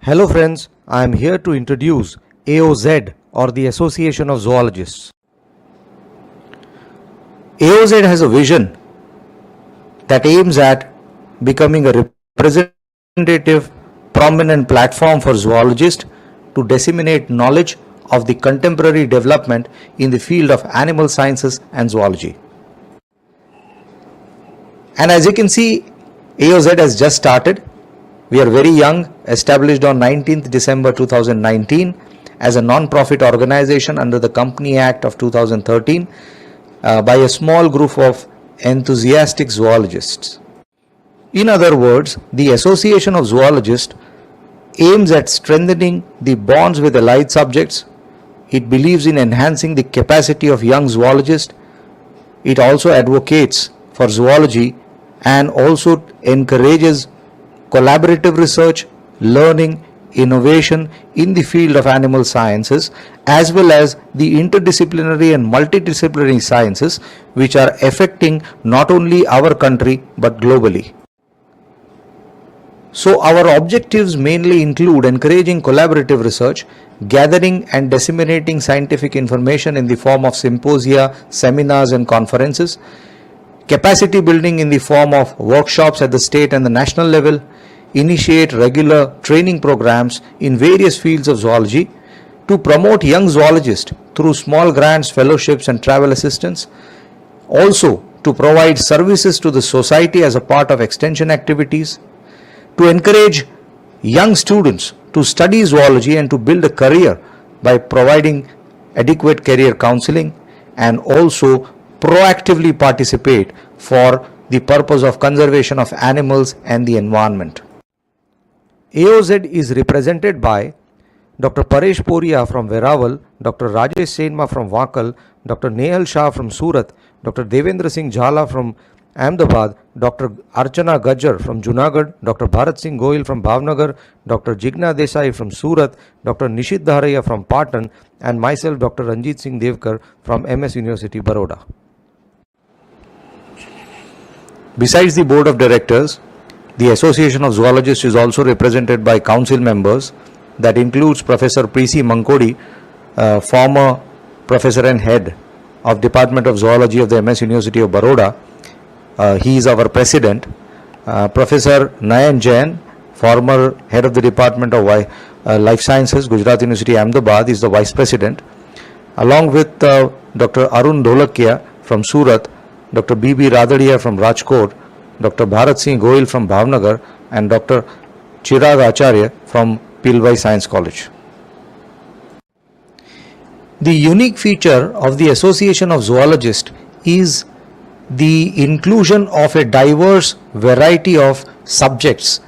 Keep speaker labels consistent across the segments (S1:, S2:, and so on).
S1: Hello friends, I am here to introduce AOZ or the Association of Zoologists. AOZ has a vision that aims at becoming a representative, prominent platform for zoologists to disseminate knowledge of the contemporary development in the field of animal sciences and zoology. And as you can see, AOZ has just started. We are very young, established on 19th December 2019 as a non-profit organization under the Company Act of 2013 by a small group of enthusiastic zoologists. In other words, the Association of Zoologists aims at strengthening the bonds with allied subjects. It believes in enhancing the capacity of young zoologists. It also advocates for zoology and also encourages collaborative research, learning, innovation in the field of animal sciences, as well as the interdisciplinary and multidisciplinary sciences which are affecting not only our country but globally. So our objectives mainly include encouraging collaborative research, gathering and disseminating scientific information in the form of symposia, seminars and conferences, capacity building in the form of workshops at the state and the national level, initiate regular training programs in various fields of zoology, to promote young zoologists through small grants, fellowships and travel assistance, also to provide services to the society as a part of extension activities, to encourage young students to study zoology and to build a career by providing adequate career counseling, and also proactively participate for the purpose of conservation of animals and the environment. AOZ is represented by Dr. Paresh Poria from Veraval, Dr. Rajesh Senma from Vakal, Dr. Nehal Shah from Surat, Dr. Devendra Singh Jhala from Ahmedabad, Dr. Archana Gajjar from Junagadh, Dr. Bharat Singh Goyal from Bhavnagar, Dr. Jigna Desai from Surat, Dr. Nishit Dharaya from Patan, and myself, Dr. Ranjit Singh Devkar from MS University, Baroda. Besides the Board of Directors, the Association of Zoologists is also represented by council members that includes Professor Prisi Mankodi, former professor and head of Department of Zoology of the MS University of Baroda. He is our president. Professor Nayan Jain, former head of the Department of Life Sciences, Gujarat University, Ahmedabad, is the vice president. Along with Dr. Arun Dholakia from Surat, Dr. B.B. Radhadia from Rajkot, Dr. Bharat Singh Goyal from Bhavnagar, and Dr. Chirag Acharya from Pilwai Science College. The unique feature of the Association of Zoologists is the inclusion of a diverse variety of subjects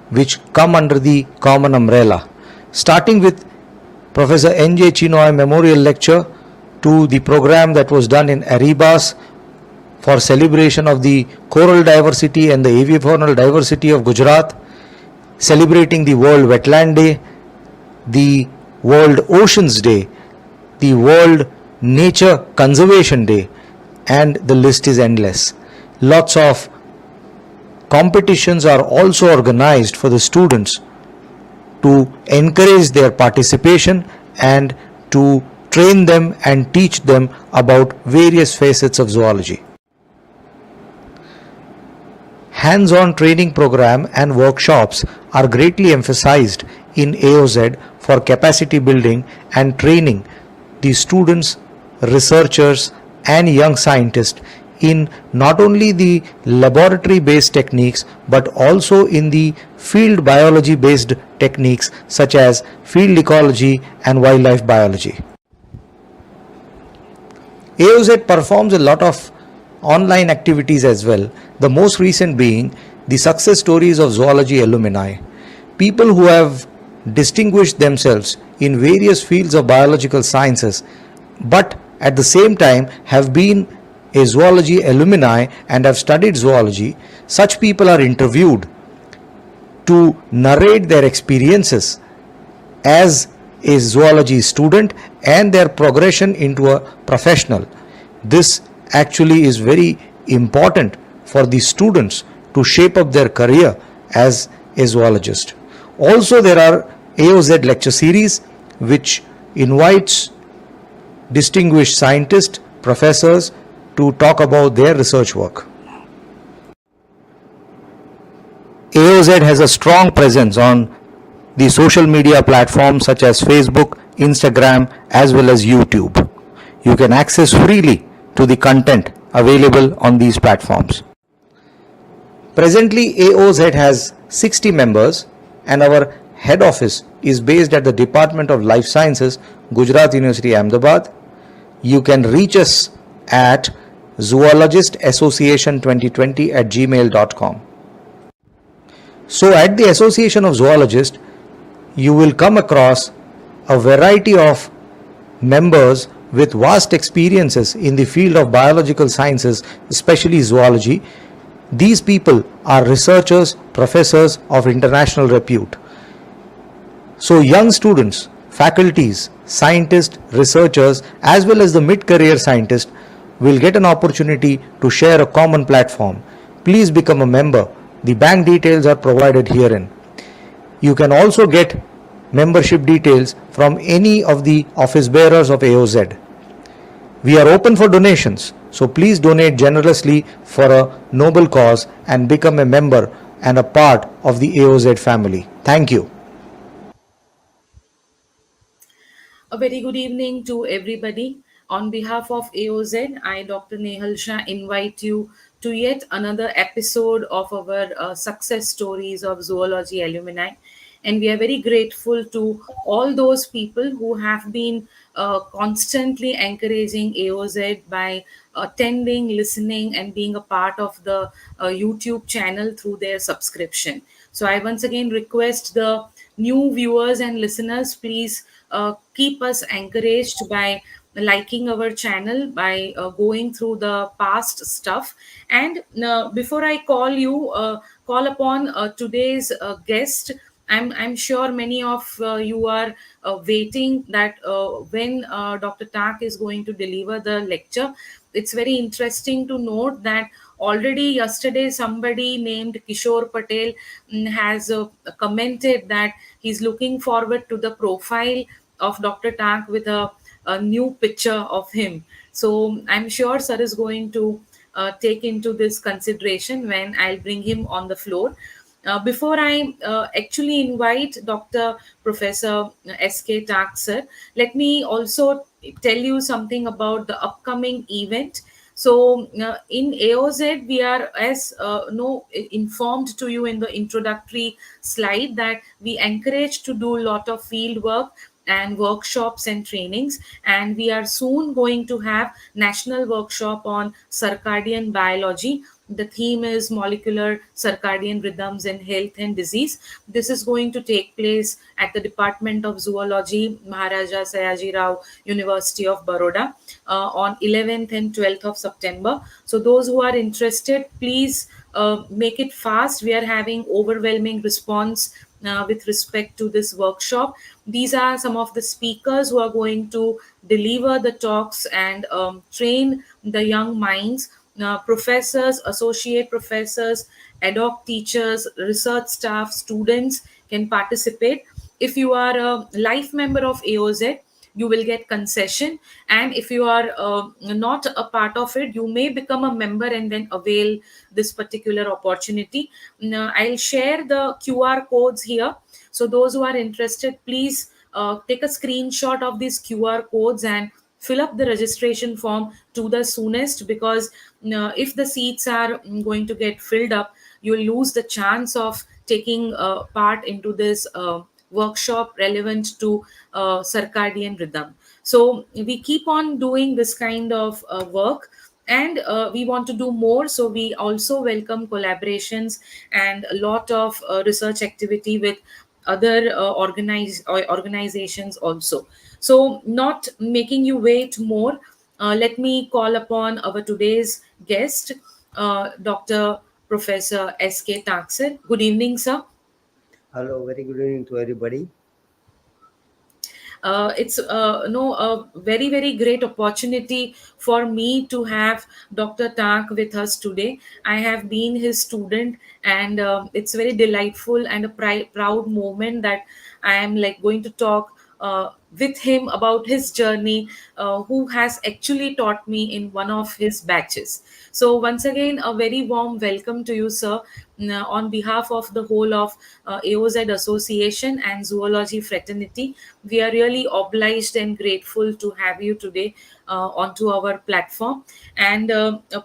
S1: which come under the common umbrella, starting with Professor N.J. Chinoy Memorial Lecture to the program that was done in Aribas for celebration of the coral diversity and the avifaunal diversity of Gujarat, celebrating the World Wetland Day, the World Oceans Day, the World Nature Conservation Day, and the list is endless. Lots of competitions are also organized for the students to encourage their participation and to train them and teach them about various facets of zoology. Hands-on training program and workshops are greatly emphasized in AOZ for capacity building and training the students, researchers and young scientists in not only the laboratory based techniques but also in the field biology based techniques such as field ecology and wildlife biology. AOZ performs a lot of online activities as well, the most recent being the success stories of zoology alumni, people who have distinguished themselves in various fields of biological sciences but at the same time have been a zoology alumni and have studied zoology. Such people are interviewed to narrate their experiences as a zoology student and their progression into a professional. This actually is very important for the students to shape up their career as a zoologist. Also, there are AOZ lecture series, which invites distinguished scientists, professors to talk about their research work. AOZ has a strong presence on the social media platforms such as Facebook, Instagram, as well as YouTube. You can access freely to the content available on these platforms. Presently, AOZ has 60 members, and our head office is based at the Department of Life Sciences, Gujarat University, Ahmedabad. You can reach us at zoologistassociation2020 at gmail.com. So, at the Association of Zoologists, you will come across a variety of members with vast experiences in the field of biological sciences, especially zoology. These people are researchers, professors of international repute. So, young students, faculties, scientists, researchers, as well as the mid career scientists will get an opportunity to share a common platform. Please become a member. The bank details are provided herein. You can also get membership details from any of the office bearers of AOZ. We are open for donations, so please donate generously for a noble cause and become a member and a part of the AOZ family. Thank you.
S2: A very good evening to everybody. On behalf of AOZ, I, Dr. Nehal Shah, invite you to yet another episode of our success stories of zoology alumni. And we are very grateful to all those people who have been constantly encouraging AOZ by attending, listening, and being a part of the YouTube channel through their subscription. So I once again request the new viewers and listeners, please keep us encouraged by liking our channel, by going through the past stuff. And before I call upon today's guest, I'm sure many of you are waiting that when Dr. Tak is going to deliver the lecture. It's very interesting to note that already yesterday somebody named Kishore Patel has commented that he's looking forward to the profile of Dr. Tak with a new picture of him. So I'm sure sir is going to take into this consideration when I'll bring him on the floor. Before I actually invite Dr. Professor S.K. Tak sir, let me also tell you something about the upcoming event. So in AOZ, we are as no informed to you in the introductory slide that we encourage to do a lot of field work and workshops and trainings, and we are soon going to have national workshop on circadian biology. The theme is molecular circadian rhythms in health and disease. This is going to take place at the Department of Zoology, Maharaja Sayaji Rao University of Baroda, on 11th and 12th of September. So those who are interested, please make it fast. We are having overwhelming response with respect to this workshop. These are some of the speakers who are going to deliver the talks and train the young minds. Professors, associate professors, ad hoc teachers, research staff, students can participate. If you are a life member of AOZ, you will get concession, and if you are not a part of it, you may become a member and then avail this particular opportunity. Now, I'll share the QR codes here, so those who are interested, please take a screenshot of these QR codes and fill up the registration form to the soonest, because if the seats are going to get filled up, you'll lose the chance of taking part into this workshop relevant to circadian rhythm. So we keep on doing this kind of work, and we want to do more, so we also welcome collaborations and a lot of research activity with other organizations also. So not making you wait more, let me call upon our today's guest, Dr. Professor S.K. Taksir. Good evening, sir.
S3: Hello, very good evening to everybody.
S2: It's no a very very great opportunity for me to have Dr. Tak with us today. I have been his student, and it's very delightful and a proud moment that I am like going to talk with him about his journey, who has actually taught me in one of his batches. So once again, a very warm welcome to you, sir, on behalf of the whole of AOZ Association and Zoology Fraternity. We are really obliged and grateful to have you today onto our platform. And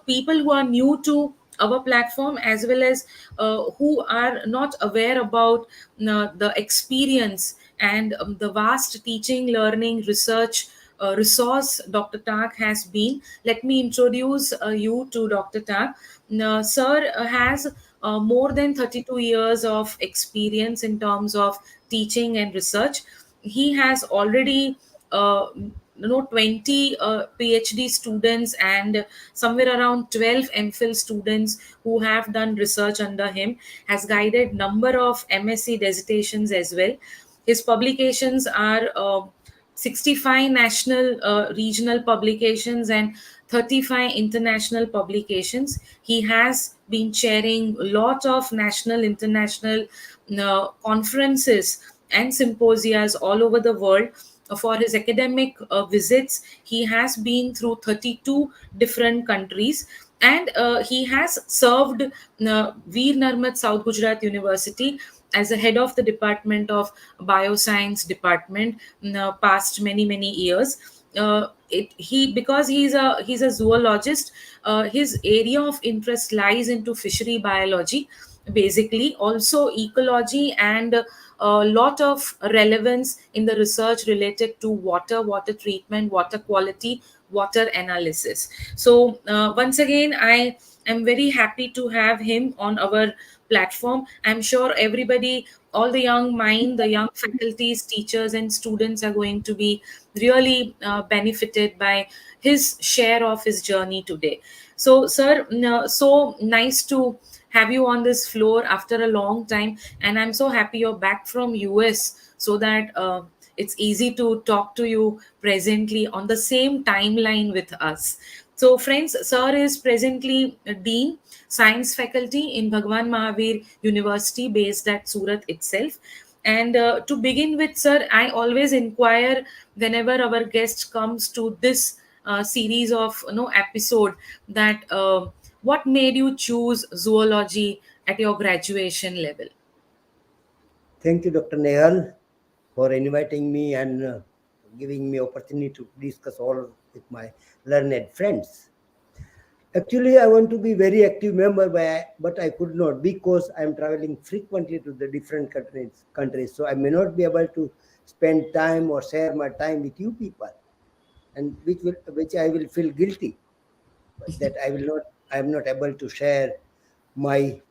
S2: people who are new to our platform, as well as who are not aware about the experience and the vast teaching, learning, research resource Dr. Tak has been. Let me introduce you to Dr. Tak. Sir has more than 32 years of experience in terms of teaching and research. He has already 20 PhD students and somewhere around 12 MPhil students who have done research under him, has guided number of MSc dissertations as well. His publications are 65 national regional publications and 35 international publications. He has been chairing a lot of national, international conferences and symposias all over the world. For his academic visits, he has been through 32 different countries, and he has served Veer Narmad South Gujarat University as the head of the Department of Bioscience Department past many years. He because he's a zoologist, his area of interest lies into fishery biology, basically also ecology, and a lot of relevance in the research related to water treatment, water quality, water analysis. So once again, I am very happy to have him on our platform. I'm sure everybody, all the young mind, the young faculties, teachers, and students are going to be really benefited by his share of his journey today. So, sir, so nice to have you on this floor after a long time, and I'm so happy you're back from US, so that it's easy to talk to you presently on the same timeline with us. So, friends, sir is presently a dean, science faculty in Bhagwan Mahavir University, based at Surat itself. And to begin with, sir, I always inquire whenever our guest comes to this series of episode, that what made you choose zoology at your graduation level?
S3: Thank you, Dr. Nehal, for inviting me and giving me opportunity to discuss all with my learned friends. Actually, I want to be very active member, but I could not because I am traveling frequently to the different countries. So I may not be able to spend time or share my time with you people, and which I will feel guilty that I am not able to share my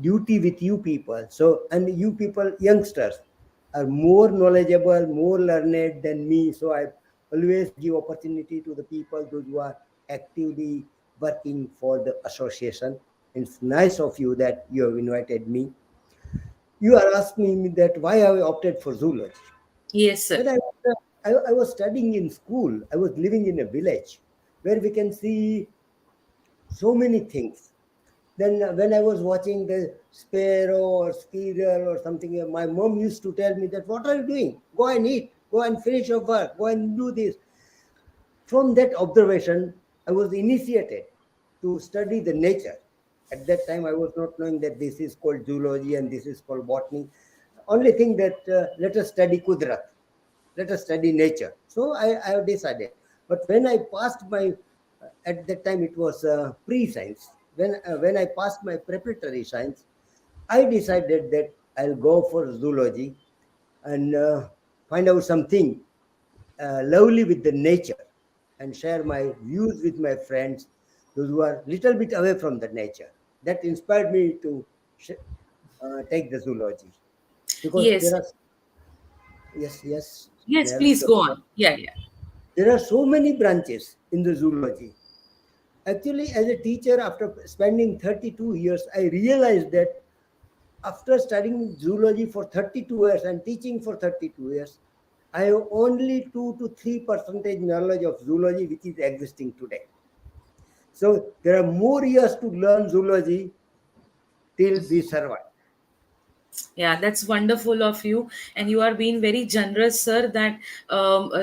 S3: duty with you people. So, and you people, youngsters, are more knowledgeable, more learned than me. So I always give opportunity to the people, those who are actively working for the association. It's nice of you that you have invited me. You are asking me that why I opted for zoology.
S2: Yes, sir.
S3: When I was studying in school, I was living in a village where we can see so many things. Then when I was watching the sparrow or squirrel or something, my mom used to tell me that, what are you doing? Go and eat, go and finish your work, go and do this. From that observation, I was initiated to study the nature. At that time, I was not knowing that this is called zoology and this is called botany. Only thing that let us study Kudrat, let us study nature. So I have decided. But when I passed my, at that time it was pre-science. When I passed my preparatory science, I decided that I'll go for zoology and find out something lovely with the nature and share my views with my friends, those who are little bit away from the nature. That inspired me to take the zoology because
S2: Yes.
S3: there are, yes,
S2: Yes,
S3: Nehal,
S2: please go on. Yeah, yeah.
S3: there are so many branches in the zoology. Actually, as a teacher, after spending 32 years, I realized that after studying zoology for 32 years and teaching for 32 years, I have only 2 to 3% knowledge of zoology which is existing today. So there are more years to learn zoology till we survive.
S2: Yeah, that's wonderful of you, and you are being very generous, sir. That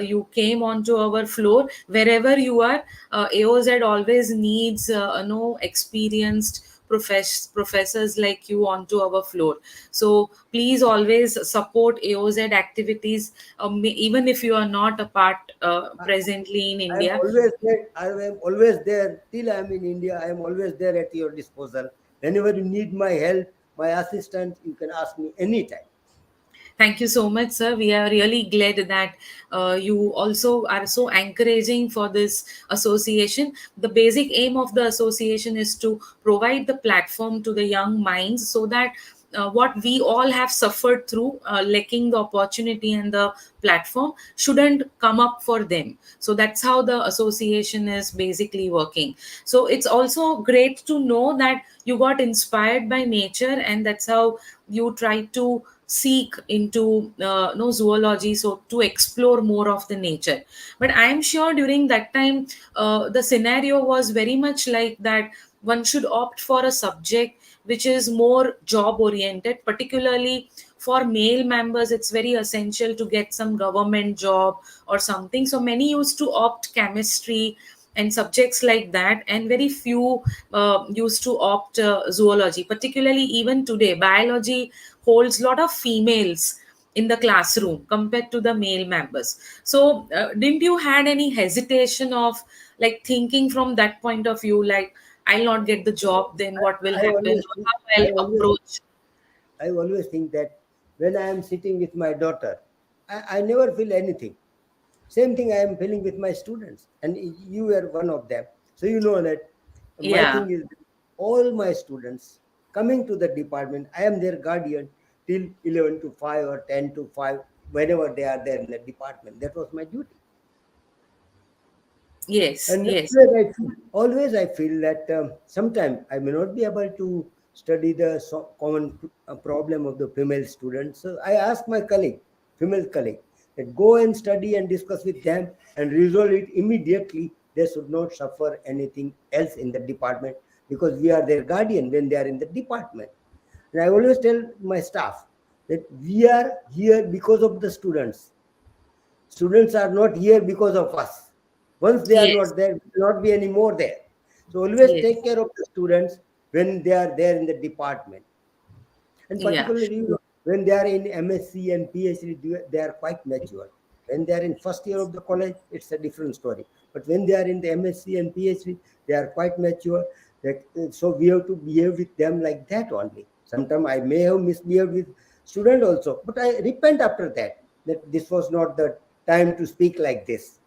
S2: you came onto our floor wherever you are. AOZ always needs no experienced professors like you onto our floor. So please always support AOZ activities, even if you are not a part presently in
S3: I am
S2: India.
S3: always there. I am always there till I am in India. I am always there at your disposal. Whenever you need my help, my assistance, you can ask me anytime.
S2: Thank you so much, sir. We are really glad that you also are so encouraging for this association. The basic aim of the association is to provide the platform to the young minds so that what we all have suffered through, lacking the opportunity and the platform, shouldn't come up for them. So that's how the association is basically working. So it's also great to know that you got inspired by nature, and that's how you try to seek into no zoology, so to explore more of the nature. But I am sure during that time the scenario was very much like that. One should opt for a subject which is more job oriented, particularly for male members. It's very essential to get some government job or something, so many used to opt chemistry and subjects like that, and very few used to opt zoology. Particularly even today, biology holds a lot of females in the classroom compared to the male members. So didn't you had any hesitation of like thinking from that point of view, like I'll not get the job, then what will
S3: I
S2: happen,
S3: always
S2: or
S3: think,
S2: how
S3: I
S2: I'll
S3: always,
S2: approach?
S3: I always think that when I am sitting with my daughter, I never feel anything. Same thing I am feeling with my students, and you were one of them. So you know that my
S2: Yeah.
S3: thing is all my students coming to the department, I am their guardian till 11 to 5 or 10 to 5, whenever they are there in the department. That was my duty.
S2: Yes,
S3: And
S2: yes,
S3: always I feel that sometimes I may not be able to study the common problem of the female students. So I ask my colleague, female colleague, that go and study and discuss with them and resolve it immediately. They should not suffer anything else in the department because we are their guardian when they are in the department. And I always tell my staff that we are here because of the students. Students are not here because of us. Once they are
S2: yes,
S3: not there, we will not be any more there. So always take
S2: yes,
S3: care of the students when they are there in the department. And
S2: yeah,
S3: particularly, when they are in MSc and PhD, they are quite mature. When they are in first year of the college, it's a different story. But when they are in the MSc and PhD, they are quite mature. So we have to behave with them like that only. Sometimes I may have misbehaved with student also, but I repent after that, that this was not the time to speak like this.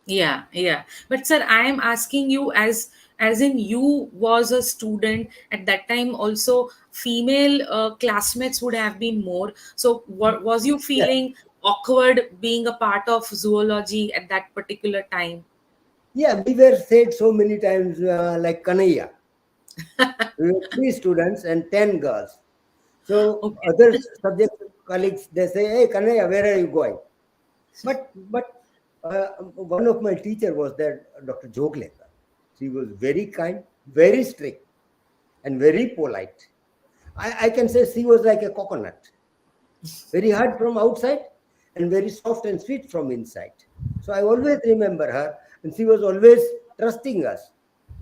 S2: yeah, yeah. But sir, I am asking you, as in you was a student at that time also, female classmates would have been more. So what was you
S3: Yeah,
S2: feeling awkward being a part of zoology at that particular time?
S3: yeah, we were said so many times like Kanaya. We were three students and 10 girls. So
S2: Okay.
S3: other subject colleagues, they say, "Hey, Kanaya, where are you going?" But one of my teacher was that Dr. Joglekar. She was very kind, very strict, and very polite. I can say she was like a coconut, very hard from outside and very soft and sweet from inside. So I always remember her, and she was always trusting us.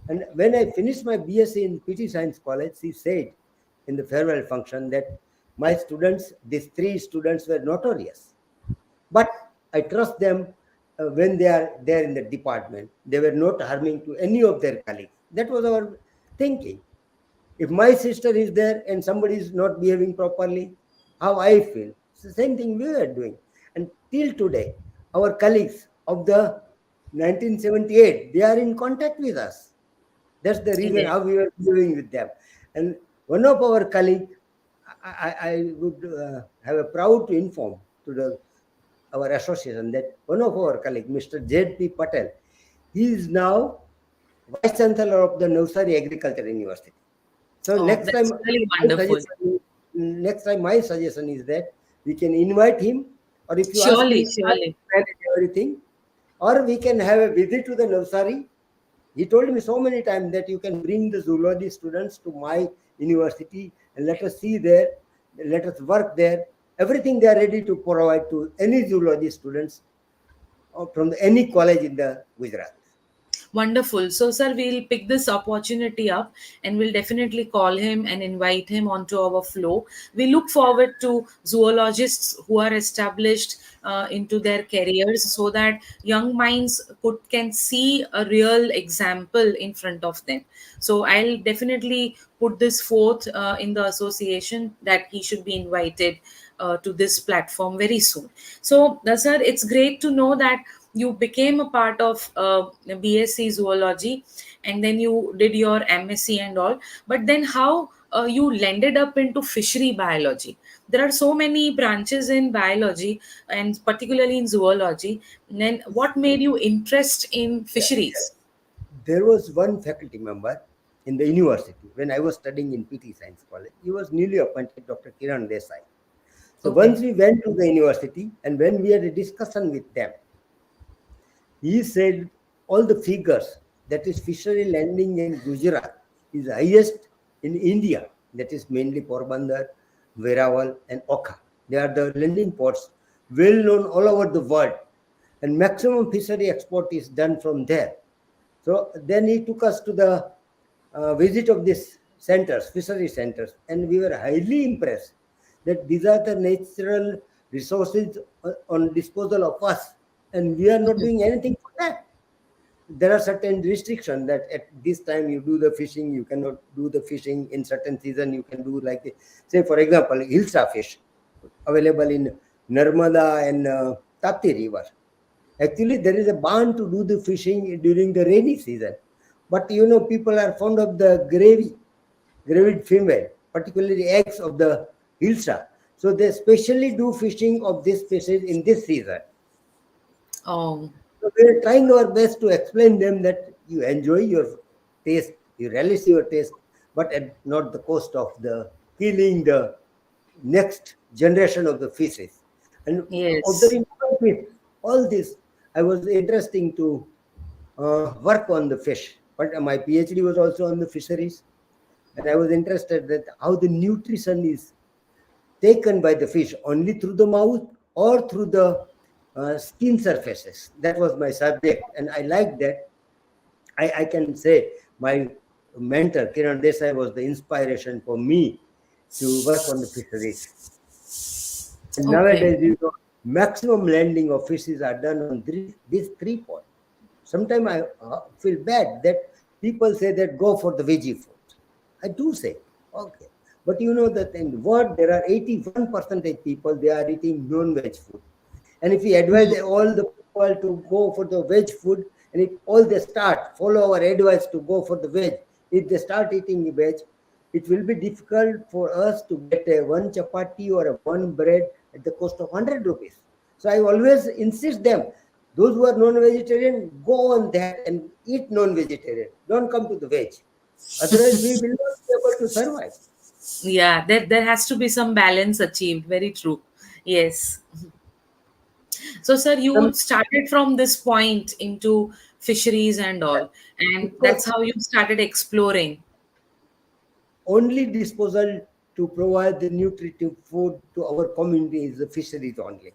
S3: And when I finished my BSc in PT Science College, she said in the farewell function that my students, these three students, were notorious. But I trust them when they are there in the department. They were not harming to any of their colleagues. That was our thinking. If my sister is there and somebody is not behaving properly, how I feel. It's the same thing we were doing. And till today, our colleagues of the 1978, they are in contact with us. That's the reason
S2: Yes,
S3: how we were dealing with them. And one of our colleague, I would have a proud to inform to our association that one of our colleague, Mr. Z.P. Patel, he is now Vice Chancellor of the Navsari Agriculture University. So
S2: oh, that's really
S3: my
S2: wonderful.
S3: next time my suggestion is that we can invite him or if you ask
S2: Surely,
S3: me, I
S2: surely.
S3: manage everything. Or we can have a visit to the nursery. He told me so many times that you can bring the zoology students to my university and let us see there, let us work there. Everything they are ready to provide to any zoology students from any college in the Gujarat.
S2: Wonderful. So, sir, we'll pick this opportunity up and we'll definitely call him and invite him onto our flow. We look forward to zoologists who are established into their careers so that young minds can see a real example in front of them. So, I'll definitely put this forth in the association that he should be invited to this platform very soon. So, sir, it's great to know that you became a part of BSc Zoology and then you did your MSc and all. But then, how you landed up into fishery biology? There are so many branches in biology and particularly in zoology. And then, what made you interest in
S3: Yeah, yeah.
S2: fisheries?
S3: There was one faculty member in the university when I was studying in PT Science College. He was newly appointed Dr. Kiran Desai. So
S2: Okay.
S3: once we went to the university and when we had a discussion with them, he said all the figures, that is fishery landing in Gujarat is highest in India. That is mainly Porbandar, Verawal and Okha. They are the landing ports well known all over the world, and maximum fishery export is done from there. So then he took us to the visit of these centers, fishery centers, and we were highly impressed that these are the natural resources on disposal of us, and we are not doing anything for that. There are certain restrictions that at this time you do the fishing, you cannot do the fishing in certain season. You can do like say for example hilsa fish available in Narmada and Tapti river. Actually, there is a ban to do the fishing during the rainy season. But people are fond of the gravid female, particularly eggs of the hilsa. So they specially do fishing of this species in this season.
S2: Oh,
S3: So we are trying our best to explain them that you enjoy your taste, you relish your taste, but at not the cost of the killing the next generation of the fishes. And
S2: yes.
S3: observing all this, I was interesting to work on the fish. But my PhD was also on the fisheries, and I was interested that how the nutrition is taken by the fish only through the mouth or through the skin surfaces. That was my subject, and I liked that. I can say my mentor Kiran Desai was the inspiration for me to work on the fisheries. And
S2: Okay.
S3: nowadays, maximum landing of fishes are done on these 3 points. Sometimes I feel bad that people say that go for the veggie food. I do say, okay. But you know that in the world, there are 81% people, they are eating non-veg food. And if we advise all the people to go for the veg food, and if all they follow our advice to go for the veg, if they start eating veg, it will be difficult for us to get a one chapati or a one bread at the cost of 100 rupees. So I always insist them, those who are non-vegetarian, go on that and eat non-vegetarian. Don't come to the veg. Otherwise, we will not be able to survive.
S2: Yeah, there has to be some balance achieved. Very true. Yes. So, sir,
S3: Some,
S2: you started from this point into fisheries and all, and
S3: because
S2: that's how you started exploring.
S3: only disposal to provide the nutritive food to our community is the fisheries only.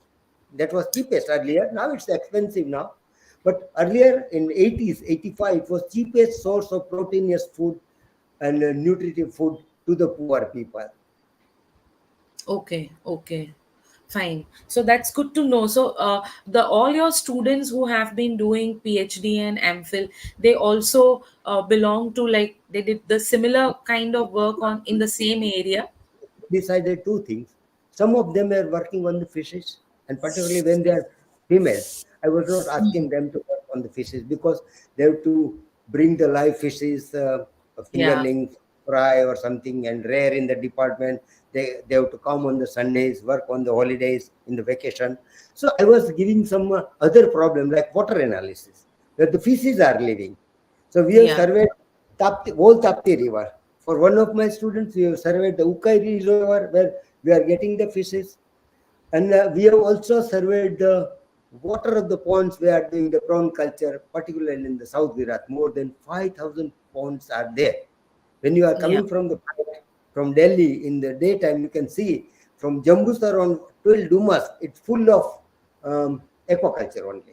S3: That was cheapest earlier. Now it's expensive now. But earlier in 80s, 85, it was cheapest source of proteinous food and nutritive food to the poor people.
S2: Okay, okay, fine. So that's good to know. So, the all your students who have been doing PhD and MPhil, they also belong to, like, they did the similar kind of work on in the same area.
S3: Decided two things. Some of them are working on the fishes, and particularly when they are females, I was not asking them to work on the fishes because they have to bring the live fishes,
S2: Yeah.
S3: fingerlings, fry or something, and rare in the department. They have to come on the Sundays, work on the holidays, in the vacation. So I was giving some other problem like water analysis, where the fishes are living. So we have
S2: Yeah.
S3: surveyed whole Tapti River. For one of my students, we have surveyed the Ukai Reservoir where we are getting the fishes. And we have also surveyed the water of the ponds. We are doing the prawn culture, particularly in the South Gujarat. More than 5,000 ponds are there. When you are
S2: Yeah.
S3: coming from the flight from Delhi in the daytime, you can see from Jambusar on till Dumas, it's full of aquaculture only.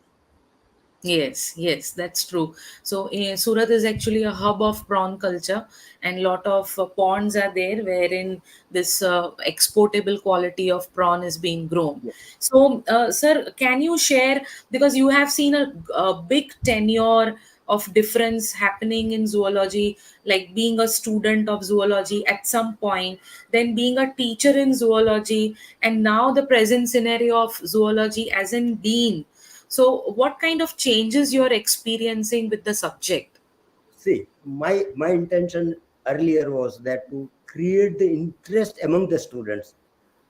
S2: Yes, yes, that's true. So Surat is actually a hub of prawn culture, and lot of ponds are there wherein this exportable quality of prawn is being grown.
S3: Yeah.
S2: So, sir, can you share, because you have seen a big tenure of difference happening in zoology, like being a student of zoology at some point, then being a teacher in zoology, and now the present scenario of zoology as in dean. So, what kind of changes you're experiencing with the subject?
S3: See, my intention earlier was that to create the interest among the students,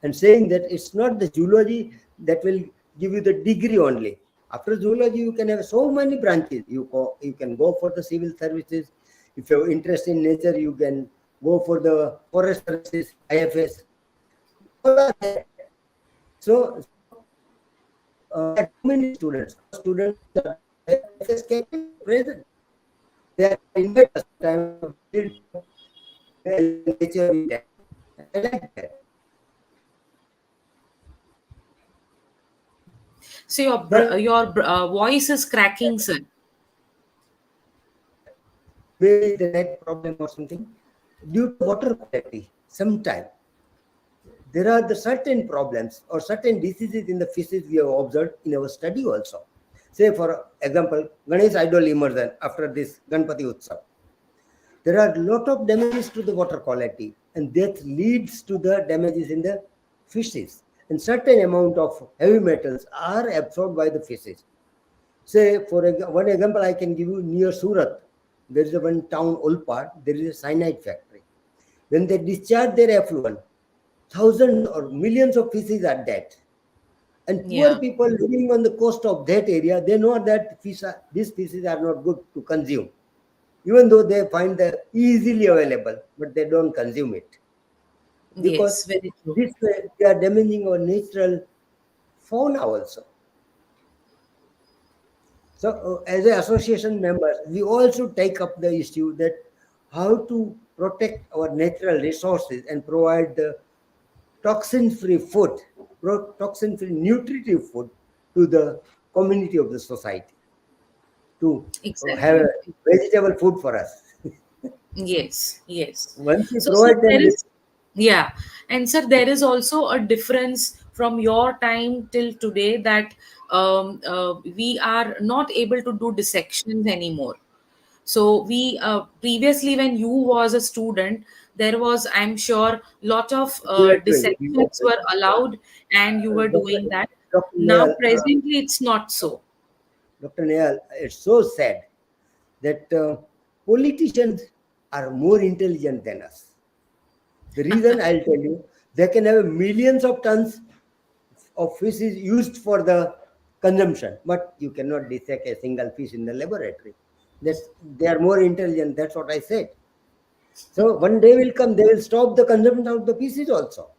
S3: and saying that it's not the zoology that will give you the degree only. After zoology, you can have so many branches. You can go for the civil services. If you have interest in nature, you can go for the forest services, IFS. All are there. So there are too many students. Our students are IFS capable, present. They are invite us sometimes to visit the nature with them. I like that.
S2: So,
S3: But
S2: voice is cracking, sir.
S3: maybe the net problem or something. Due to water quality, sometimes there are the certain problems or certain diseases in the fishes we have observed in our study also. Say for example, Ganesh idol immersion after this Ganpati Utsav. There are a lot of damages to the water quality, and that leads to the damages in the fishes. And certain amount of heavy metals are absorbed by the fishes. Say, one example I can give you near Surat, there is a one town Ulpa, there is a cyanide factory. When they discharge their effluent, thousands or millions of fishes are dead. And poor
S2: Yeah.
S3: people living on the coast of that area, they know that these fishes are not good to consume, even though they find them easily available, but they don't consume it because
S2: Yes, very true.
S3: this way they are damaging our natural fauna also. So, as an association members, we also take up the issue that how to protect our natural resources and provide the toxin-free food, toxin-free nutritive food to the community of the society to have a
S2: Exactly.
S3: vegetable food for us.
S2: Yes, yes.
S3: Once we
S2: So, sir,
S3: provide them
S2: there
S3: this,
S2: is, yeah, and sir, there is also a difference from your time till today that we are not able to do dissections anymore. So we previously, when you was a student, there was, I'm sure, lot of
S3: we were doing,
S2: dissections were allowed, and you were
S3: Dr.
S2: doing that.
S3: Dr.
S2: Now,
S3: Nehal,
S2: presently, it's not so.
S3: Dr. Nehal, it's so sad that politicians are more intelligent than us. The reason I'll tell you, they can have millions of tons of fish is used for the consumption, but you cannot dissect a single fish in the laboratory. That's they are more intelligent. That's what I said. So one day will come, they will stop the consumption of the fishes also.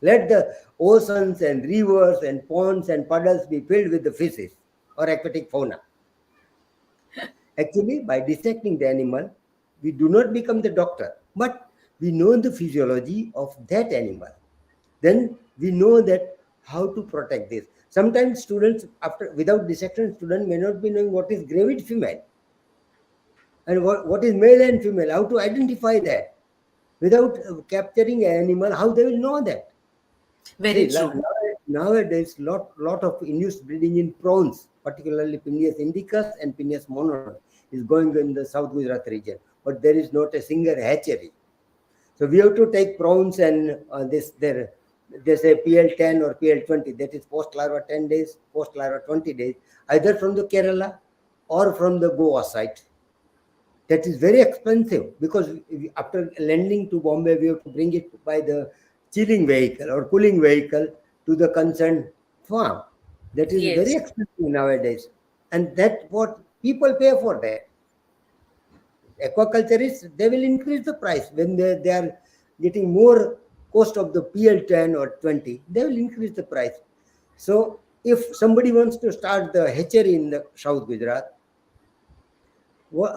S3: Let the oceans and rivers and ponds and puddles be filled with the fishes or aquatic fauna. Actually, by dissecting the animal, we do not become the doctor, but we know the physiology of that animal. Then we know that how to protect this. Sometimes students, after without dissection, student may not be knowing what is gravid female and what is male and female, how to identify that. Without capturing an animal, how they will know that?
S2: Very
S3: See,
S2: true.
S3: nowadays, lot of induced breeding in prawns, particularly Pineus indicus and Pineus monoton, is going in the South Gujarat region. But there is not a single hatchery. So we have to take prawns and they say PL10 or PL20. That is post larva 10 days, post larva 20 days, either from the Kerala or from the Goa site. That is very expensive because after landing to Bombay, we have to bring it by the chilling vehicle or cooling vehicle to the concerned farm. That is very
S2: Yes.
S3: expensive nowadays, and that what people pay for that. Aquaculturists, they will increase the price when they are getting more cost of the PL10 or 20. They will increase the price. So if somebody wants to start the hatchery in the South Gujarat,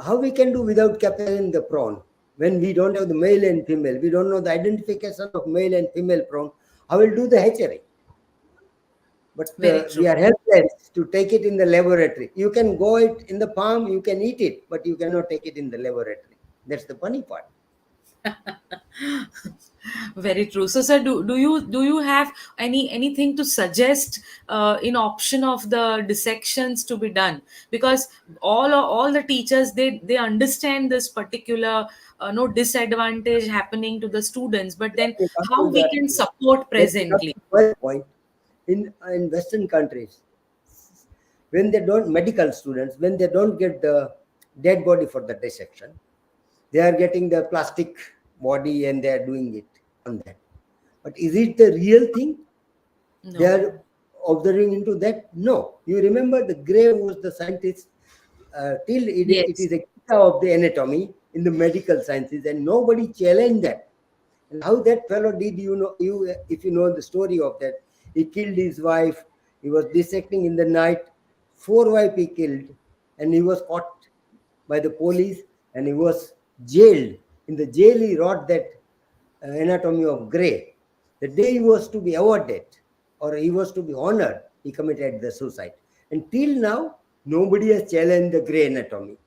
S3: how we can do without capturing the prawn? When we don't have the male and female, we don't know the identification of male and female prawn, how will do the hatchery? But
S2: Very
S3: we
S2: true.
S3: are helpless to take it in the laboratory. You can go it in the farm, you can eat it, but you cannot take it in the laboratory. That's the funny part.
S2: Very true. So, sir, do you have anything to suggest in option of the dissections to be done? Because all the teachers, they understand this particular no disadvantage happening to the students, but then
S3: Let me come
S2: how
S3: to
S2: we
S3: the
S2: can support
S3: let me come
S2: presently?
S3: to first point. In Western countries, when they don't medical students, when they don't get the dead body for the dissection, they are getting the plastic body and they are doing it on that. But is it the real thing? They
S2: No.
S3: are observing into that? No. You remember the Gray was the scientist till it
S2: Yes.
S3: is a key of the anatomy in the medical sciences, and nobody challenged that. And how that fellow did, if you know the story of that, he killed his wife. He was dissecting in the night. Four wife he killed, and he was caught by the police, and he was jailed. In the jail, he wrote that anatomy of Gray. The day he was to be awarded or he was to be honored, he committed the suicide. And till now, nobody has challenged the Gray anatomy.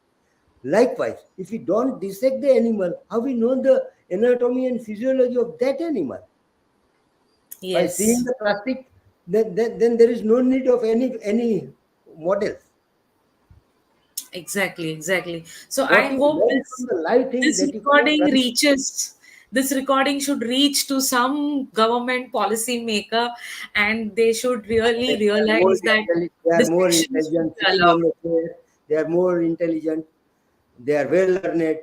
S3: Likewise, if we don't dissect the animal, how we know the anatomy and physiology of that animal? By seeing
S2: Yes.
S3: the plastic, then there is no need of any models.
S2: Exactly, exactly. So I
S3: What you
S2: hope
S3: learn from
S2: this
S3: the live thing
S2: this
S3: that you cannot
S2: recording
S3: learn.
S2: reaches this recording should reach to some government policy maker, and they should really realize that
S3: They are more
S2: dissection should
S3: intelligent
S2: be
S3: sitting
S2: allowed.
S3: on the chair. They are more intelligent. They are well learned.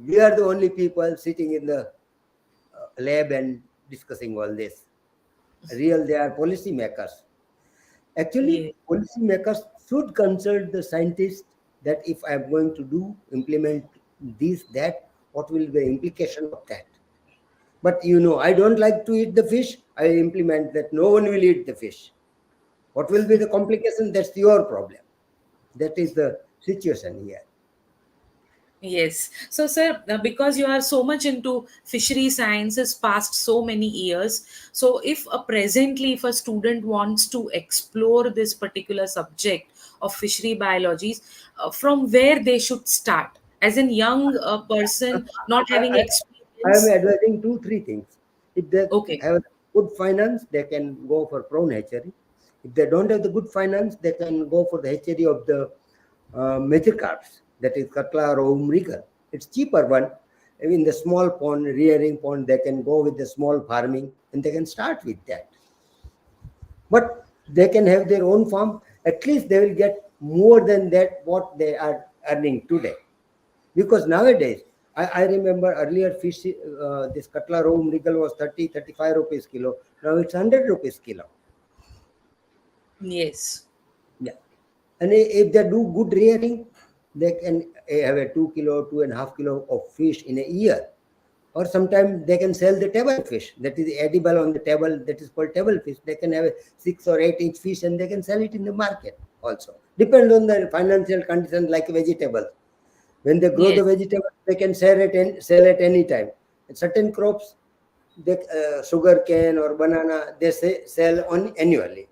S3: We are the only people sitting in the lab and discussing all this. Real, they are policy makers. Actually,
S2: Yeah.
S3: policy makers should consult the scientists that if I am going to implement this, that, what will be the implication of that? But I don't like to eat the fish. I implement that no one will eat the fish. What will be the complication? That's your problem. That is the situation here.
S2: Yes. So, sir, because you are so much into fishery sciences past so many years, so if a student wants to explore this particular subject of fishery biologies, from where they should start? As in young person not
S3: I,
S2: having
S3: I, I am
S2: experience.
S3: advising three things. If they
S2: Okay.
S3: have good finance, they can go for prawn hatchery. If they don't have the good finance, they can go for the hatchery of the major carps, that is Katla or Umrigal. It's cheaper one. In the small pond, rearing pond, they can go with the small farming and they can start with that. But they can have their own farm. At least they will get more than that what they are earning today. Because nowadays, I remember earlier fish, this Katla roam regal was 30, 35 rupees kilo. Now it's 100 rupees kilo.
S2: Yes.
S3: Yeah. And if they do good rearing, they can have a 2 kilo, 2.5 kilo of fish in a year. Or sometimes they can sell the table fish that is edible on the table, that is called table fish. They can have a 6 or 8 inch fish and they can sell it in the market also. Depends on the financial condition, like vegetables. When they grow the
S2: Yes.
S3: vegetables, they can sell at any time. And certain crops, they, sugar cane or banana, they sell on annually.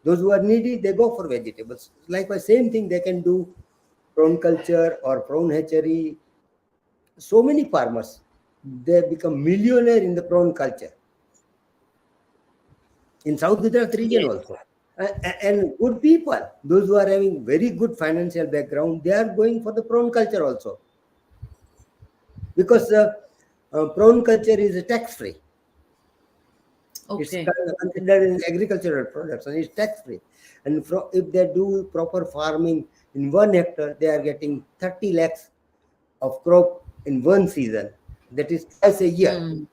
S3: Those who are needy, they go for vegetables. Likewise, same thing they can do prawn culture or prawn hatchery. So many farmers, they become millionaire in the prawn culture in South Gujarat region
S2: Yes.
S3: also. And good people, those who are having very good financial background, they are going for the prawn culture also, because prawn culture is tax free. It's
S2: Okay.
S3: considered as agricultural products and it's tax free. And if they do proper farming in 1 hectare, they are getting 30 lakhs of crop in one season. That is twice a year.
S2: Hmm.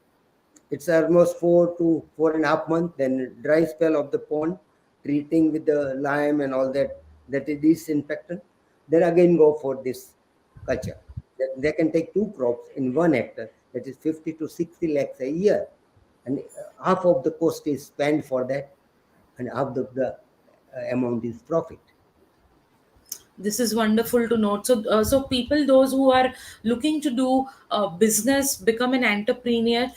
S3: It's almost 4 to 4.5 months. Then dry spell of the pond, treating with the lime and all that. That is disinfectant. Then again go for this culture. They can take two crops in 1 hectare. That is 50 to 60 lakhs a year, and half of the cost is spent for that. and half of the amount is profit.
S2: This is wonderful to note. So people, those who are looking to do business, become an entrepreneur,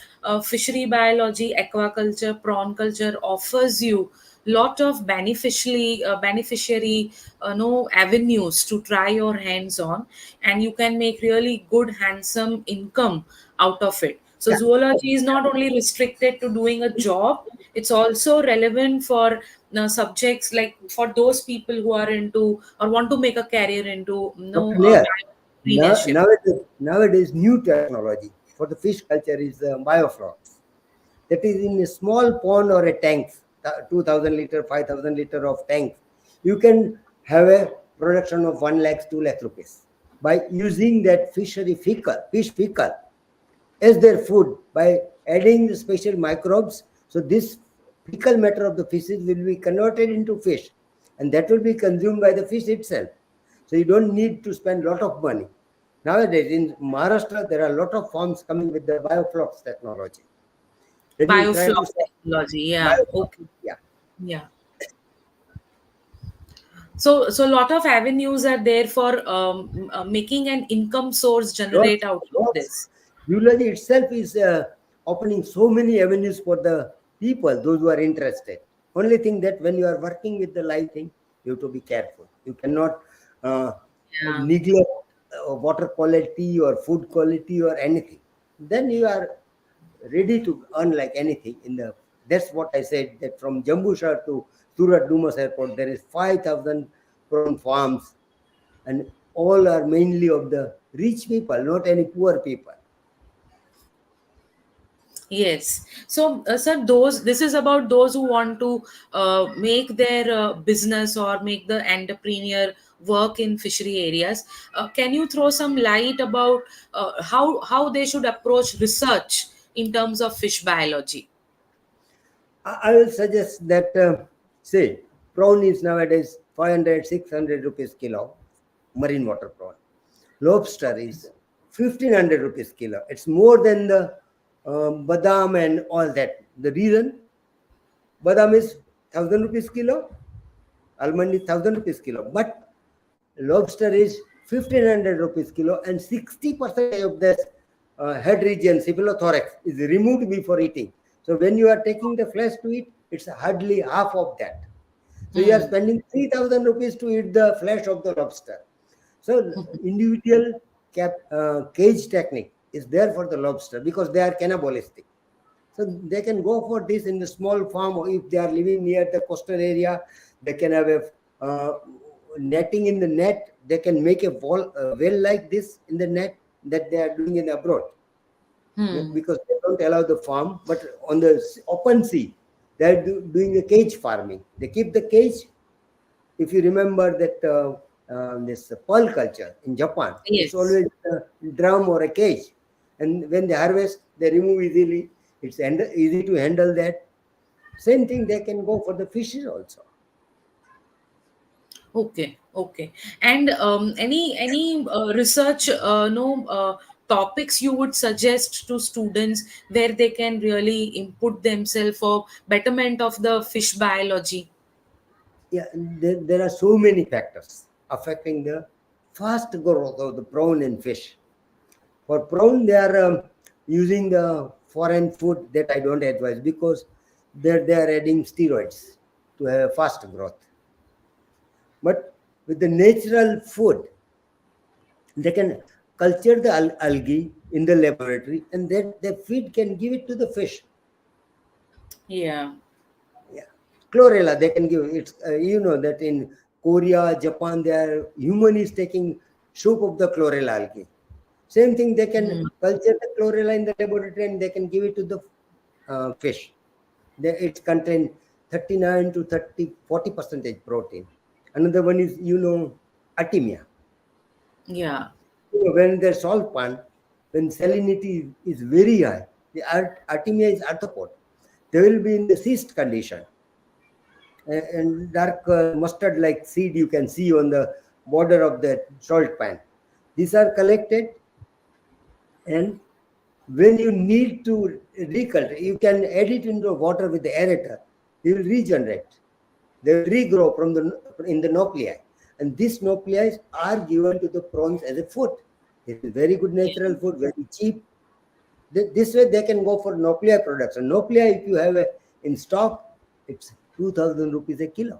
S2: fishery biology, aquaculture, prawn culture offers you lot of beneficiary no avenues to try your hands on, and you can make really good, handsome income out of it. So
S3: Yeah,
S2: zoology is not only restricted to doing a job; it's also relevant for subjects like for those people who are into or want to make a career into
S3: Dr. Nair,
S2: entrepreneurship.
S3: nowadays new technology for the fish culture is bioflocs. That is in a small pond or a tank, 2000 liter, 5000 liter of tank. You can have a production of 1 lakh, 2 lakh rupees by using that fish fecal as their food by adding the special microbes. So this fecal matter of the fishes will be converted into fish, and that will be consumed by the fish itself. So you don't need to spend a lot of money. Nowadays in Maharashtra, there are a lot of farms coming with the bioflux technology. Then you try to
S2: Biofloc
S3: sell
S2: technology, yeah,
S3: bioflux.
S2: okay,
S3: Yeah.
S2: yeah. So a lot of avenues are there for making an income source generate
S3: Lots,
S2: out of
S3: lots.
S2: this.
S3: Zoology itself is opening so many avenues for the people, those who are interested. Only thing that when you are working with the live thing, you have to be careful. You cannot uh,
S2: Yeah.
S3: neglect water quality or food quality or anything. Then you are ready to earn like anything. That's what I said, that from Jambusar to Surat Dumas Airport, there is 5,000 prawn farms, and all are mainly of the rich people, not any poor people.
S2: Yes. So, sir, those this is about those who want to make their business or make the entrepreneur work in fishery areas. Can you throw some light about how they should approach research in terms of fish biology?
S3: I will suggest that, say, prawn is nowadays 500, 600 rupees kilo, marine water prawn. Lobster is 1500 rupees kilo. It's more than the badam and all that. The reason, badam is 1000 rupees kilo, almond is 1000 rupees kilo, but lobster is 1500 rupees kilo, and 60% of this head region, cephalothorax, is removed before eating. So when you are taking the flesh to eat, it's hardly half of that. So you are
S2: Hmm.
S3: spending 3000 rupees to eat the flesh of the lobster. So individual cage technique is there for the lobster because they are cannibalistic. So they can go for this in the small farm, or if they are living near the coastal area, they can have a netting in the net. They can make a well like this in the net that they are doing in abroad.
S2: Hmm.
S3: Because they don't allow the farm, but on the open sea, they are doing a cage farming. They keep the cage. If you remember that this pearl culture in Japan, it's
S2: Yes.
S3: always a drum or a cage, and when they harvest, they remove easily. It's easy to handle that. Same thing they can go for the fishes also.
S2: Okay, okay. And any research no topics you would suggest to students where they can really input themselves for betterment of the fish biology?
S3: Yeah, there are so many factors affecting the fast growth of the prawn and fish. For prawn, they are using the foreign food that I don't advise because they are adding steroids to have fast growth. But with the natural food, they can culture the algae in the laboratory, and then the feed can give it to the fish.
S2: Yeah.
S3: Yeah, chlorella they can give. It's you know that in Korea, Japan, they are human is taking soup of the chlorella algae. Same thing, they can
S2: Hmm.
S3: culture the chlorella in the laboratory and they can give it to the fish. It contains 39 to 40 percentage protein. Another one is atimia.
S2: Yeah.
S3: When the salt pond, when salinity is very high, the artemia is arthropod. They will be in the cyst condition, and dark mustard like seed you can see on the border of the salt pan. These are collected, and when you need to recultivate, you can add it into water with the aerator. It will regenerate. They regrow from the in the nuclei, and these nuclei are given to the prawns as a food. It is very good natural food, very cheap. This way they can go for nuclei products. And nuclei, if you have a, in stock, it's 2,000 rupees a kilo.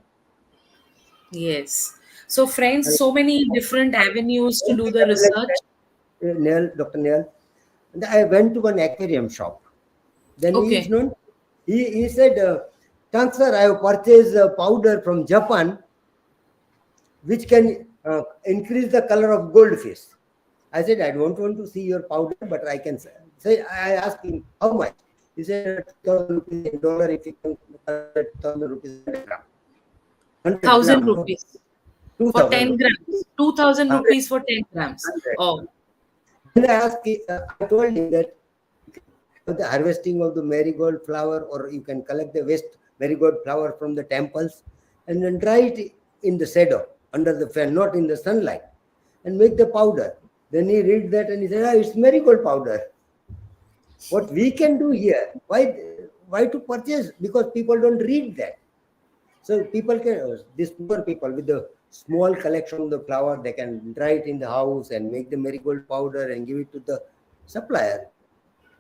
S2: Yes. So, friends,
S3: And
S2: so many different avenues to
S3: one
S2: do
S3: thing
S2: the
S3: I would like
S2: research.
S3: to add, Dr. Neil, and I went to one aquarium shop. Then he is
S2: Okay.
S3: known. He said, "Thanks, sir. I have purchased a powder from Japan, which can increase the color of goldfish." I said, "I don't want to see your powder, but I can say." I asked him how much. He said, 2,000 rupees in dollar. If you can convert 2,000 rupees, 100 gram, 100 gram,
S2: 1,000 rupees
S3: two
S2: for
S3: thousand
S2: 10
S3: rupees,
S2: grams. 2,000
S3: 100,
S2: rupees for 10 grams.
S3: 100.
S2: Oh,
S3: Then I told him that you can have the harvesting of the marigold flower, or you can collect the waste marigold flower from the temples and then dry it in the shadow under the fan, not in the sunlight, and make the powder. Then he read that and he said, "Ah, it's marigold powder." What we can do here, why to purchase? Because people don't read that. So people can, these poor people with the small collection of the flower, they can dry it in the house and make the marigold powder and give it to the supplier,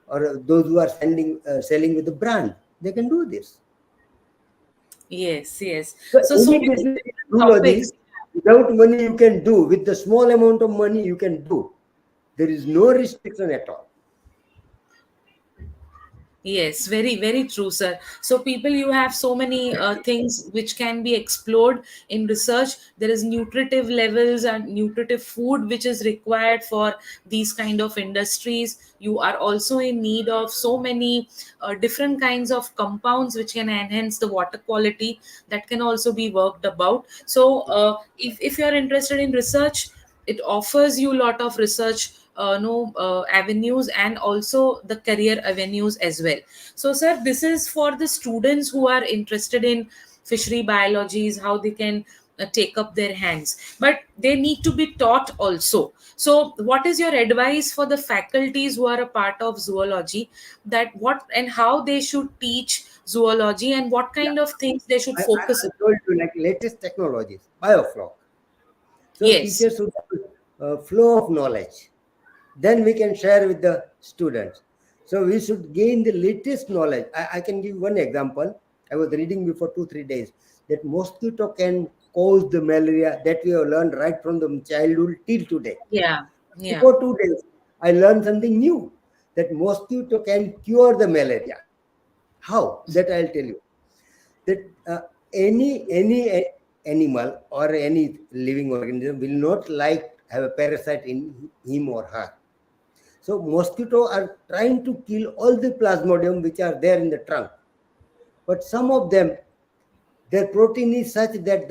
S3: or those who are selling with the brand. They can do this.
S2: yes, yes.
S3: So
S2: So
S3: any
S2: many
S3: business
S2: different
S3: zoology,
S2: topics.
S3: without money you can do. With the small amount of money you can do. There is no restriction at all.
S2: Yes, very, very true, sir. So, people, you have so many things which can be explored in research. There is nutritive levels and nutritive food which is required for these kind of industries. You are also in need of so many different kinds of compounds which can enhance the water quality, that can also be worked about. So, if you are interested in research, it offers you a lot of research no avenues, and also the career avenues as well. So, sir, this is for the students who are interested in fishery biologies, how they can take up their hands, but they need to be taught also. So, what is your advice for the faculties who are a part of zoology, that what and how they should teach zoology, and what
S3: Yeah,
S2: kind of things they should
S3: I
S2: focus on?
S3: told you, like latest technologies, biofloc. So
S2: Yes.
S3: teachers should have a flow of knowledge. Then we can share with the students. So we should gain the latest knowledge. I can give one example. I was reading before 2 3 days that mosquito can cause the malaria, that we have learned right from the childhood till today.
S2: Yeah. Yeah.
S3: Before 2 days, I learned something new, that mosquito can cure the malaria. How? That I'll tell you. That animal or any living organism will not like have a parasite in him or her. So mosquito are trying to kill all the plasmodium which are there in the trunk, but some of them, their protein is such that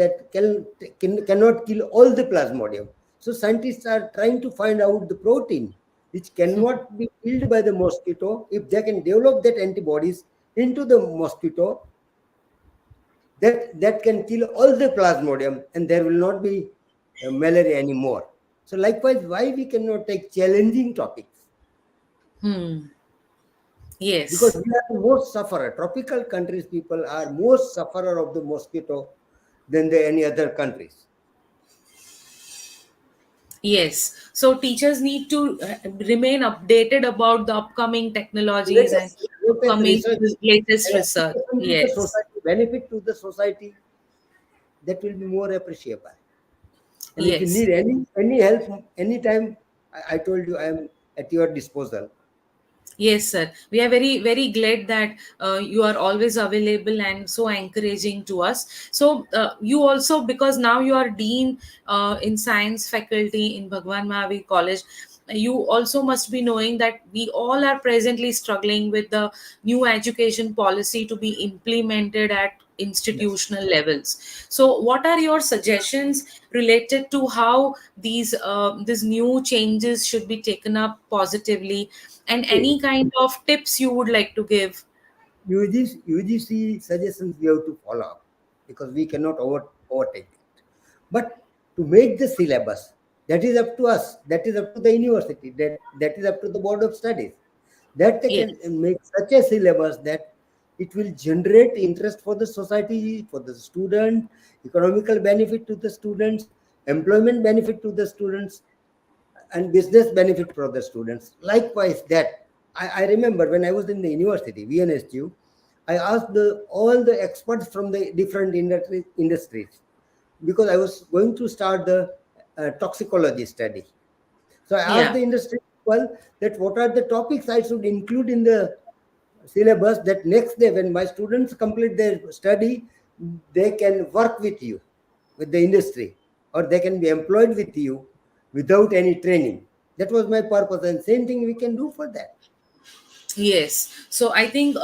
S3: cannot kill all the plasmodium. So scientists are trying to find out the protein which cannot be killed by the mosquito. If they can develop that antibodies into the mosquito, that can kill all the plasmodium, and there will not be malaria anymore. So likewise, why we cannot take challenging topics?
S2: Hmm.
S3: Because
S2: Yes.
S3: we are the most sufferer. Tropical countries people are most sufferer of the mosquito than any other countries.
S2: Yes. So teachers need to remain updated about the upcoming technologies and
S3: Latest
S2: upcoming
S3: research
S2: latest
S3: and
S2: research.
S3: application to the
S2: Yes.
S3: society, benefit to the society, that will be more appreciable. And if you
S2: Yes.
S3: need any help anytime, I told you I am at your disposal.
S2: Yes, sir. We are very, very glad that you are always available and so encouraging to us. So, you also, because now you are dean in science faculty in Bhagwan Mahavir College, you also must be knowing that we all are presently struggling with the new education policy to be implemented at
S3: Yes.
S2: institutional levels. So, what are your suggestions related to how these new changes should be taken up positively, and
S3: See,
S2: any kind of tips you would like to give?
S3: UGC suggestions we have to follow up, because we cannot overtake it. But to make the syllabus, that is up to us. That is up to the university. That is up to the board of studies. That they can
S2: Yes.
S3: make such a syllabus that it will generate interest for the society, for the student, economical benefit to the students, employment benefit to the students, and business benefit for the students. Likewise, that I remember when I was in the university, VNSU, I asked all the experts from the different industries, because I was going to start the toxicology study. So I asked
S2: Yeah.
S3: the industry people that what are the topics I should include in the syllabus, that next day when my students complete their study, they can work with you, with the industry, or they can be employed with you without any training. That was my purpose, and same thing we can do for that.
S2: Yes. So I think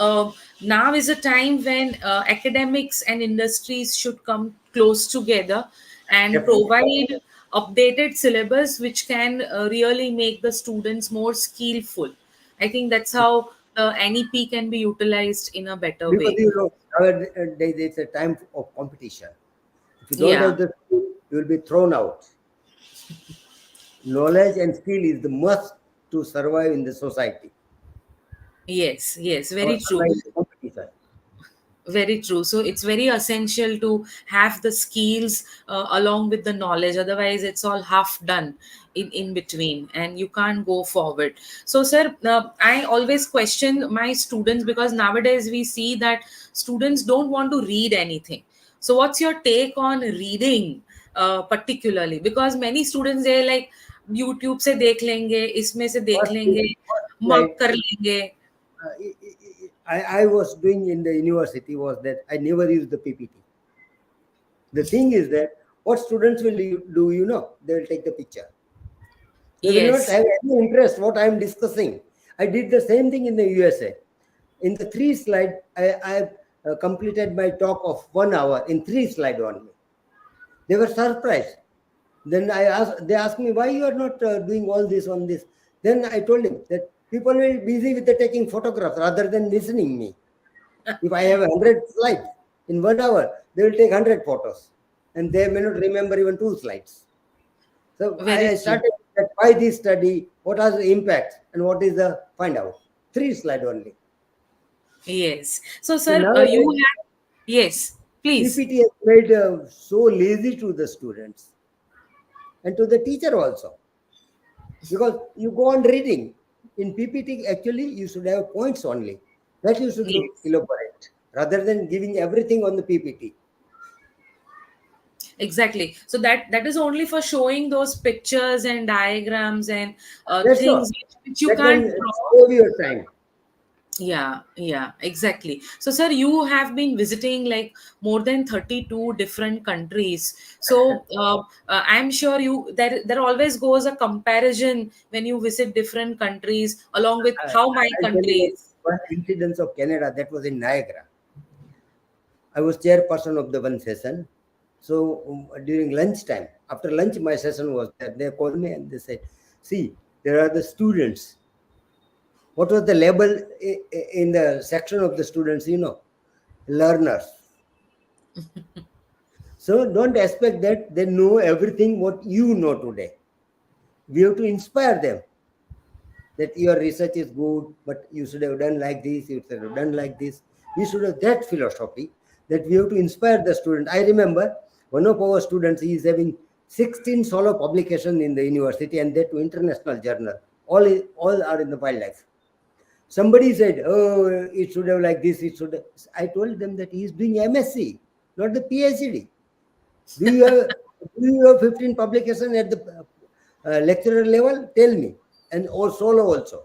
S2: now is a time when academics and industries should come close together and
S3: Definitely.
S2: provide updated syllabus which can really make the students more skillful. I think that's how the NEP can be utilized in a better
S3: Because
S2: way.
S3: you know, nowadays it's a time of competition. If you don't
S2: Yeah.
S3: have the skill, you will be thrown out. Knowledge and skill is the must to survive in the society.
S2: Yes. Yes.
S3: Or
S2: Very true.
S3: unlike the competition.
S2: Very true. So it's very essential to have the skills along with the knowledge. Otherwise, it's all half done in between, and you can't go forward. So, sir, I always question my students because nowadays we see that students don't want to read anything. So, what's your take on reading, particularly? Because many students they like YouTube से देख लेंगे, इसमें से देख
S3: First thing,
S2: लेंगे,
S3: first thing
S2: mark कर लेंगे.
S3: I was doing in the university was that I never used the PPT. The thing is that what students will do, you know, they will take the picture. They will not
S2: Yes.
S3: have any interest what I am discussing. I did the same thing in the USA. In the 3 slide, I completed my talk of 1 hour in 3 slide only. They were surprised. Then they asked me why you are not doing all this on this. Then I told him that people will be busy with the taking photographs rather than listening me. If I have 100 slides in 1 hour, they will take 100 photos, and they may not remember even 2 slides. So
S2: Very
S3: I
S2: true.
S3: started that why this study, what are the impacts, and what is the find out. 3 slide only.
S2: Yes. So,
S3: So
S2: sir, you
S3: nowadays
S2: have, yes, please.
S3: PPT has made so lazy to the students and to the teacher also, because you go on reading. In PPT, actually, you should have points only that you should
S2: Yes,
S3: elaborate rather than giving everything on the PPT.
S2: exactly. So that is only for showing those pictures and diagrams and
S3: That's all.
S2: things which you
S3: That
S2: can't
S3: can
S2: draw.
S3: save your time.
S2: Yeah, yeah, exactly. So, sir, you have been visiting like more than 32 different countries. So, I'm sure you there always goes a comparison when you visit different countries along with how my
S3: I'll tell
S2: country
S3: you
S2: is.
S3: one incident of Canada that was in Niagara. I was chairperson of the one session. So during lunchtime, after lunch, my session was there. They called me and they said, "See, there are the students. What was the label in the section of the students? You know, learners. So don't expect that they know everything what you know today. We have to inspire them that your research is good, but you should have done like this, you should have done like this. We should have that philosophy that we have to inspire the student. I remember one of our students, he is having 16 solo publications in the university, and that to international journal. All are in the wildlife. Somebody said, "Oh, it should have like this. It should." Have. I told them that he is doing MSc, not the PhD. Do you have 15 publication at the lecturer level? Tell me, and or solo also.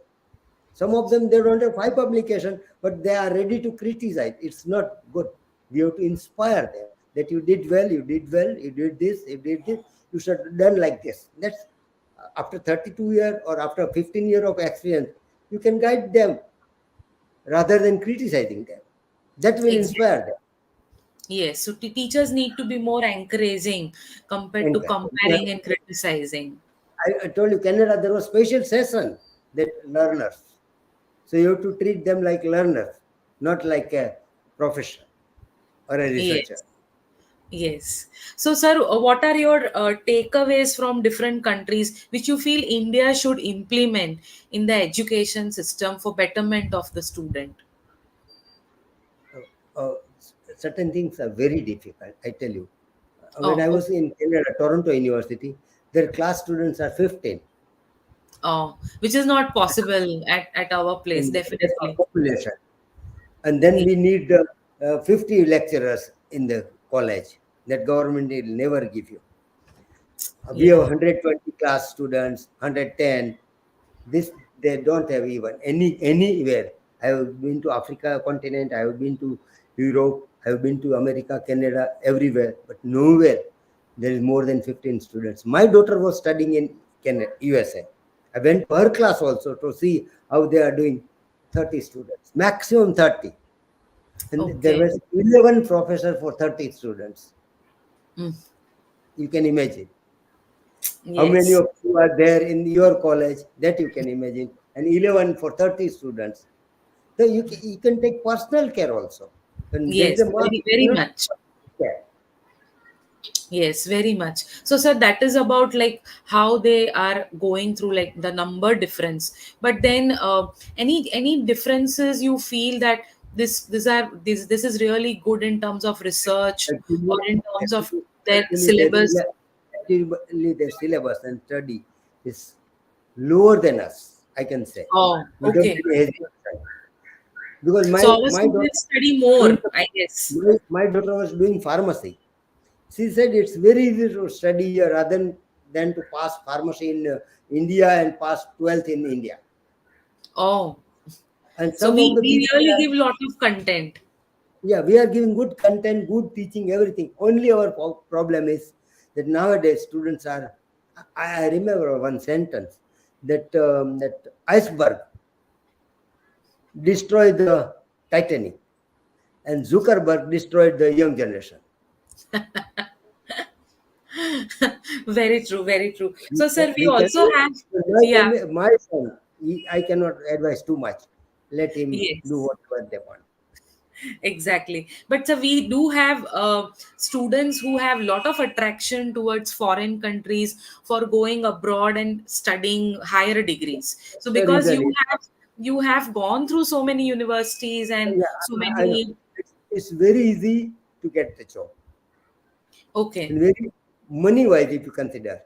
S3: Some of them they don't have 5 publication, but they are ready to criticize. It's not good. We have to inspire them that you did well, you did well, you did this, you did this. You should have done like this. That's after 32 years or after 15 years of experience, you can guide them rather than criticizing them. That will
S2: Exactly.
S3: inspire them.
S2: Yes. So teachers need to be more encouraging compared to
S3: And
S2: comparing and criticizing.
S3: I told you, Canada, there was special session that learners. So you have to treat them like learners, not like a professional or a researcher.
S2: Yes. Yes. So, sir, what are your takeaways from different countries which you feel India should implement in the education system for betterment of the student?
S3: uh, certain things are very difficult. I tell you, when
S2: Oh,
S3: I was
S2: okay.
S3: in Canada, Toronto University, their class students are 15
S2: Oh, which is not possible at our place,
S3: in that
S2: definitely.
S3: population, and then we need 50 lecturers in the college. That government will never give you. We have
S2: Yeah.
S3: 120 class students, 110. This they don't have even anywhere. I have been to Africa continent. I have been to Europe. I have been to America, Canada, everywhere, but nowhere there is more than 15 students. My daughter was studying in Canada, USA. I went to her class also to see how they are doing. 30 students, maximum 30, and there
S2: Okay.
S3: was 11 professor for 30 students.
S2: Mm.
S3: You can imagine. How many
S2: Yes.
S3: of you are there in your college? That you can imagine. And 11 for 30 students. So you can take personal care also. When there is
S2: Yes,
S3: a mark,
S2: very,
S3: you
S2: very
S3: cannot
S2: much.
S3: take care.
S2: Yes, very much. So, sir, that is about like how they are going through like the number difference. But then, any differences you feel that this is really good in terms of research
S3: Actually,
S2: or in terms of
S3: actually,
S2: their
S3: actually,
S2: syllabus?
S3: actually, their syllabus and study is lower than us, I can say,
S2: Oh,
S3: without
S2: okay.
S3: any hesitation. Because
S2: So our
S3: my daughter
S2: students study
S3: doing
S2: more, I guess.
S3: my daughter was doing pharmacy. She said it's very easy to study here rather than to pass pharmacy in India and pass 12th in India.
S2: Oh,
S3: And
S2: so
S3: some of the
S2: we
S3: people
S2: really
S3: are,
S2: give lot of content.
S3: yeah, we are giving good content, good teaching, everything. Only our problem is that nowadays students are. I remember one sentence that iceberg destroyed the Titanic and Zuckerberg destroyed the young generation.
S2: Very true, very true.
S3: We
S2: So, sir, we
S3: we can
S2: also have, yeah,
S3: my son, I cannot advise too much. Let him do
S2: yes.
S3: whatever they want.
S2: Exactly. But so we do have students who have lot of attraction towards foreign countries for going abroad and studying higher degrees. So
S3: The
S2: because
S3: reason is,
S2: you have gone through so many universities and
S3: yeah,
S2: so
S3: I know.
S2: many.
S3: It's very easy to get the job.
S2: Okay.
S3: And very money wise, if you consider.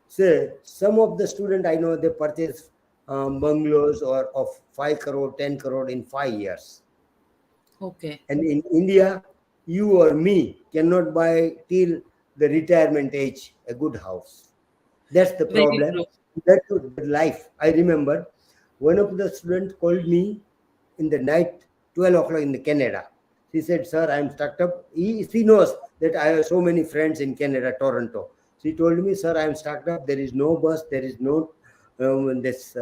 S3: Say, some of the student I know, they purchase bungalows or of 5 crore, 10 crore in 5 years.
S2: Okay.
S3: And in India, you or me cannot buy till the retirement age a good house. That's the
S2: Very
S3: problem.
S2: true.
S3: That's the life. I remember one of the students called me in the night, 12 o'clock in the Canada. She said, Sir, I'm stuck up. She knows that I have so many friends in Canada, Toronto. She told me, Sir, I'm stuck up. There is no bus, there is no this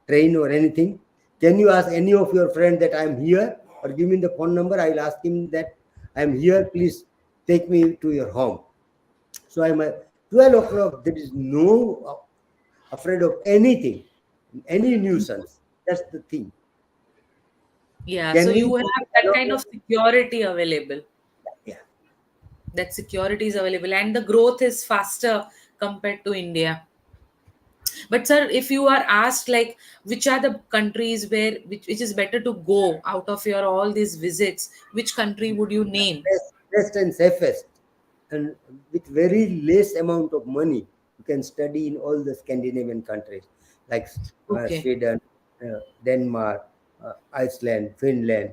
S3: train or anything. Can you ask any of your friends that I'm here or give me the phone number? I'll ask him that I'm here. Please take me to your home. So I'm at 12 o'clock. There is no afraid of anything, any nuisance. That's the thing.
S2: Yeah. So
S3: Can we
S2: you
S3: give
S2: have
S3: a
S2: that
S3: lot
S2: kind
S3: of,
S2: of security available.
S3: yeah,
S2: That security is available and the growth is faster compared to India. But sir, if you are asked like which are the countries which is better to go out of your all these visits, which country would you name?
S3: best and safest, and with very less amount of money, you can study in all the Scandinavian countries like
S2: Okay.
S3: Sweden, Denmark, Iceland, Finland.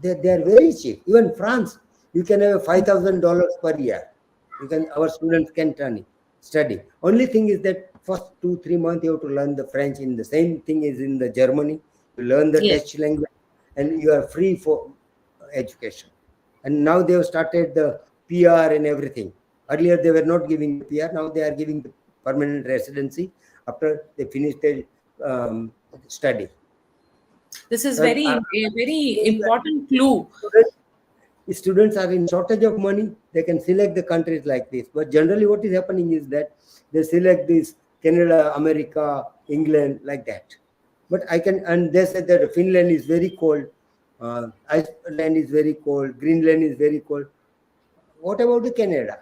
S3: They are very cheap. Even France, you can have $5,000 per year. You can our students can study. Only thing is that first 2 3 months you have to learn the French. In the same thing is in the Germany. You learn the
S2: Yes.
S3: Dutch language, and you are free for education. And now they have started the PR and everything. Earlier they were not giving the PR. Now they are giving the permanent residency after they finish their study.
S2: This is
S3: And
S2: a very important clue.
S3: students students are in shortage of money, they can select the countries like this. But generally what is happening is that they select this Canada, America, England, like that. But I can, and they said that Finland is very cold, Iceland is very cold, Greenland is very cold. What about the Canada?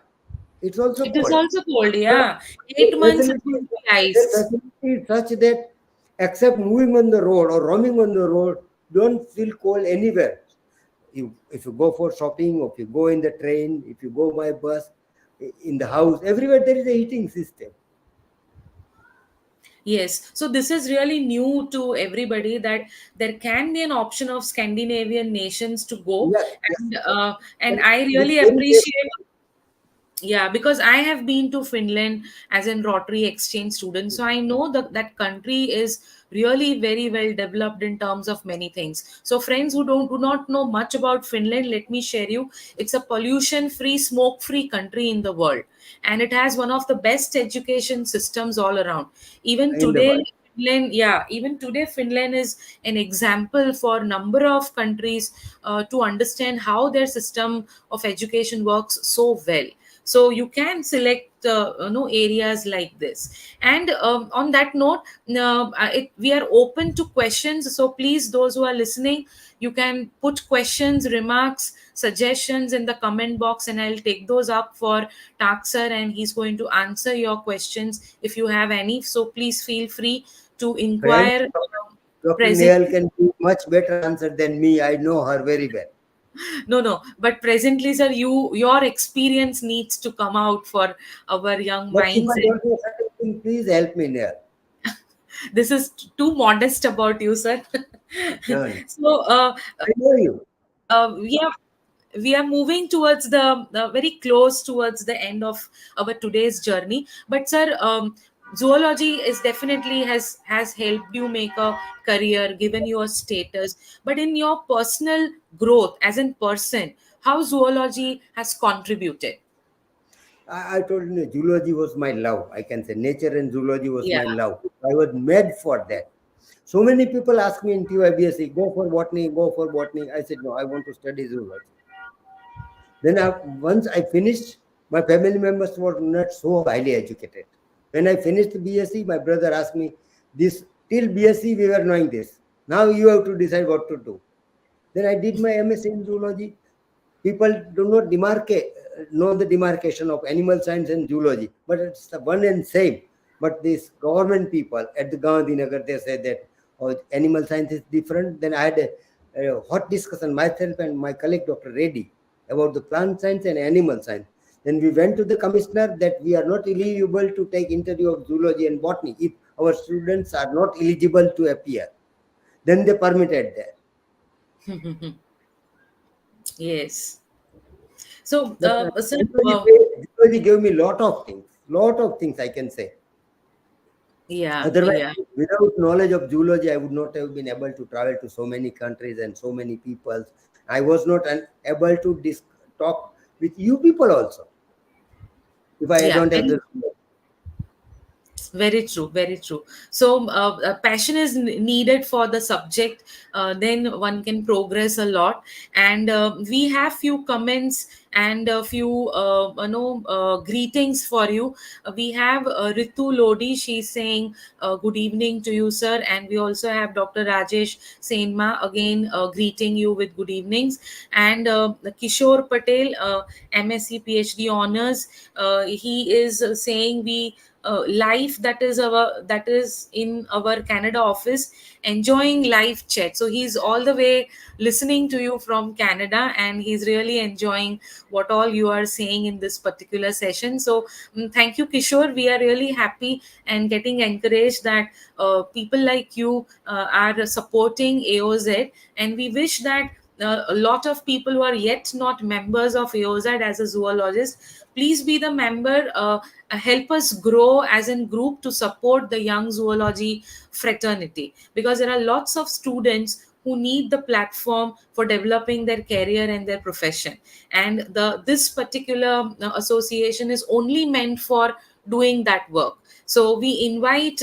S3: It's also
S2: It is
S3: cold.
S2: also cold,
S3: But
S2: yeah.
S3: the
S2: 8 months it's
S3: facility,
S2: going to be
S3: the
S2: ice.
S3: facility is such that except moving on the road or roaming on the road, don't feel cold anywhere. if you go for shopping, or if you go in the train, if you go by bus, in the house, everywhere there is a heating system.
S2: Yes, so this is really new to everybody that there can be an option of Scandinavian nations to go,
S3: Yes, yes.
S2: and
S3: And
S2: I
S3: it is
S2: really
S3: very,
S2: appreciate. Yeah, because I have been to Finland as an Rotary exchange student, so I know that that country is really very well developed in terms of many things. So, friends who do not know much about Finland, let me share you. It's a pollution-free, smoke-free country in the world, and it has one of the best education systems all around. Even
S3: in the
S2: today,
S3: world.
S2: Finland, yeah, even today, Finland is an example for number of countries to understand how their system of education works so well. So you can select areas like this. And on that note, we are open to questions, so please, those who are listening, you can put questions, remarks, suggestions in the comment box, and I'll take those up for Taksar, and he's going to answer your questions if you have any. So please feel free to
S3: Friends,
S2: inquire
S3: Dr. Nehal
S2: presently.
S3: can give much better answer than me. I know her very well.
S2: No, but presently, sir, your experience needs to come out for our young
S3: But if
S2: minds.
S3: I don't know certain thing, please help me, Nehal.
S2: This is too modest about you, sir.
S3: No, no.
S2: So
S3: I know you.
S2: we are moving towards the very close towards the end of our today's journey. But sir, zoology is definitely has helped you make a career, given you a status. But in your personal growth as a person, how zoology has contributed?
S3: I told you, zoology was my love. I can say nature and zoology was
S2: Yeah.
S3: my love. I was made for that. So many people ask me in TYBSc, go for botany, go for botany. I said, no, I want to study zoology. Then once I finished, my family members were not so highly educated. When I finished BSc, my brother asked me, this till BSc we were knowing this. Now you have to decide what to do. Then I did my MSc in zoology. People do not know the demarcation of animal science and zoology, but it's the one and same. But these government people at the Gandhinagar, they said that animal science is different. Then I had a hot discussion myself and my colleague Dr. Reddy about the plant science and animal science. Then we went to the commissioner that we are not eligible to take interview of zoology and botany if our students are not eligible to appear. Then they permitted that.
S2: Yes. So,
S3: But
S2: sir,
S3: zoology gave me lot of things I can say.
S2: yeah,
S3: Otherwise,
S2: yeah.
S3: without knowledge of zoology, I would not have been able to travel to so many countries and so many peoples. I was not able to talk with you people also if I
S2: Yeah,
S3: don't have the.
S2: very true, very true. So, passion is needed for the subject. Then one can progress a lot. And we have few comments and a few, greetings for you. We have Ritu Lodi. She's saying good evening to you, sir. And we also have Dr. Rajesh Senma again greeting you with good evenings. And Kishore Patel, MSc PhD honors. He is saying we life that is in our Canada office, enjoying live chat. So he's all the way listening to you from Canada, and he's really enjoying what all you are saying in this particular session. So thank you, Kishore. We are really happy and getting encouraged that people like you are supporting AOZ, and we wish that a lot of people who are yet not members of AOZ as a zoologist, please be the member. Help us grow as a group to support the young zoology fraternity, because there are lots of students who need the platform for developing their career and their profession, and this particular association is only meant for doing that work. So we invite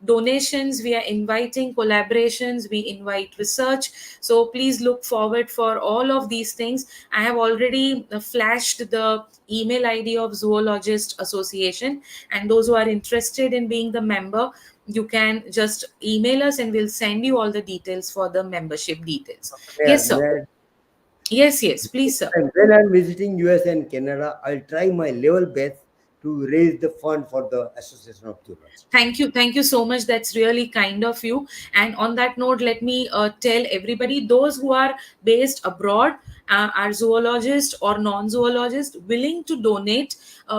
S2: donations, we are inviting collaborations, we invite research. So please look forward for all of these things. I have already flashed the email ID of Zoologist Association, and those who are interested in being the member, you can just email us and we'll send you all the details for the membership details.
S3: Yeah,
S2: Yes, sir. Yes, please, sir.
S3: and when I'm visiting US and Canada, I'll try my level best to raise the fund for the Association of Zoology.
S2: Thank you so much. That's really kind of you. And on that note, let me tell everybody, those who are based abroad, are zoologists or non-zoologists willing to donate,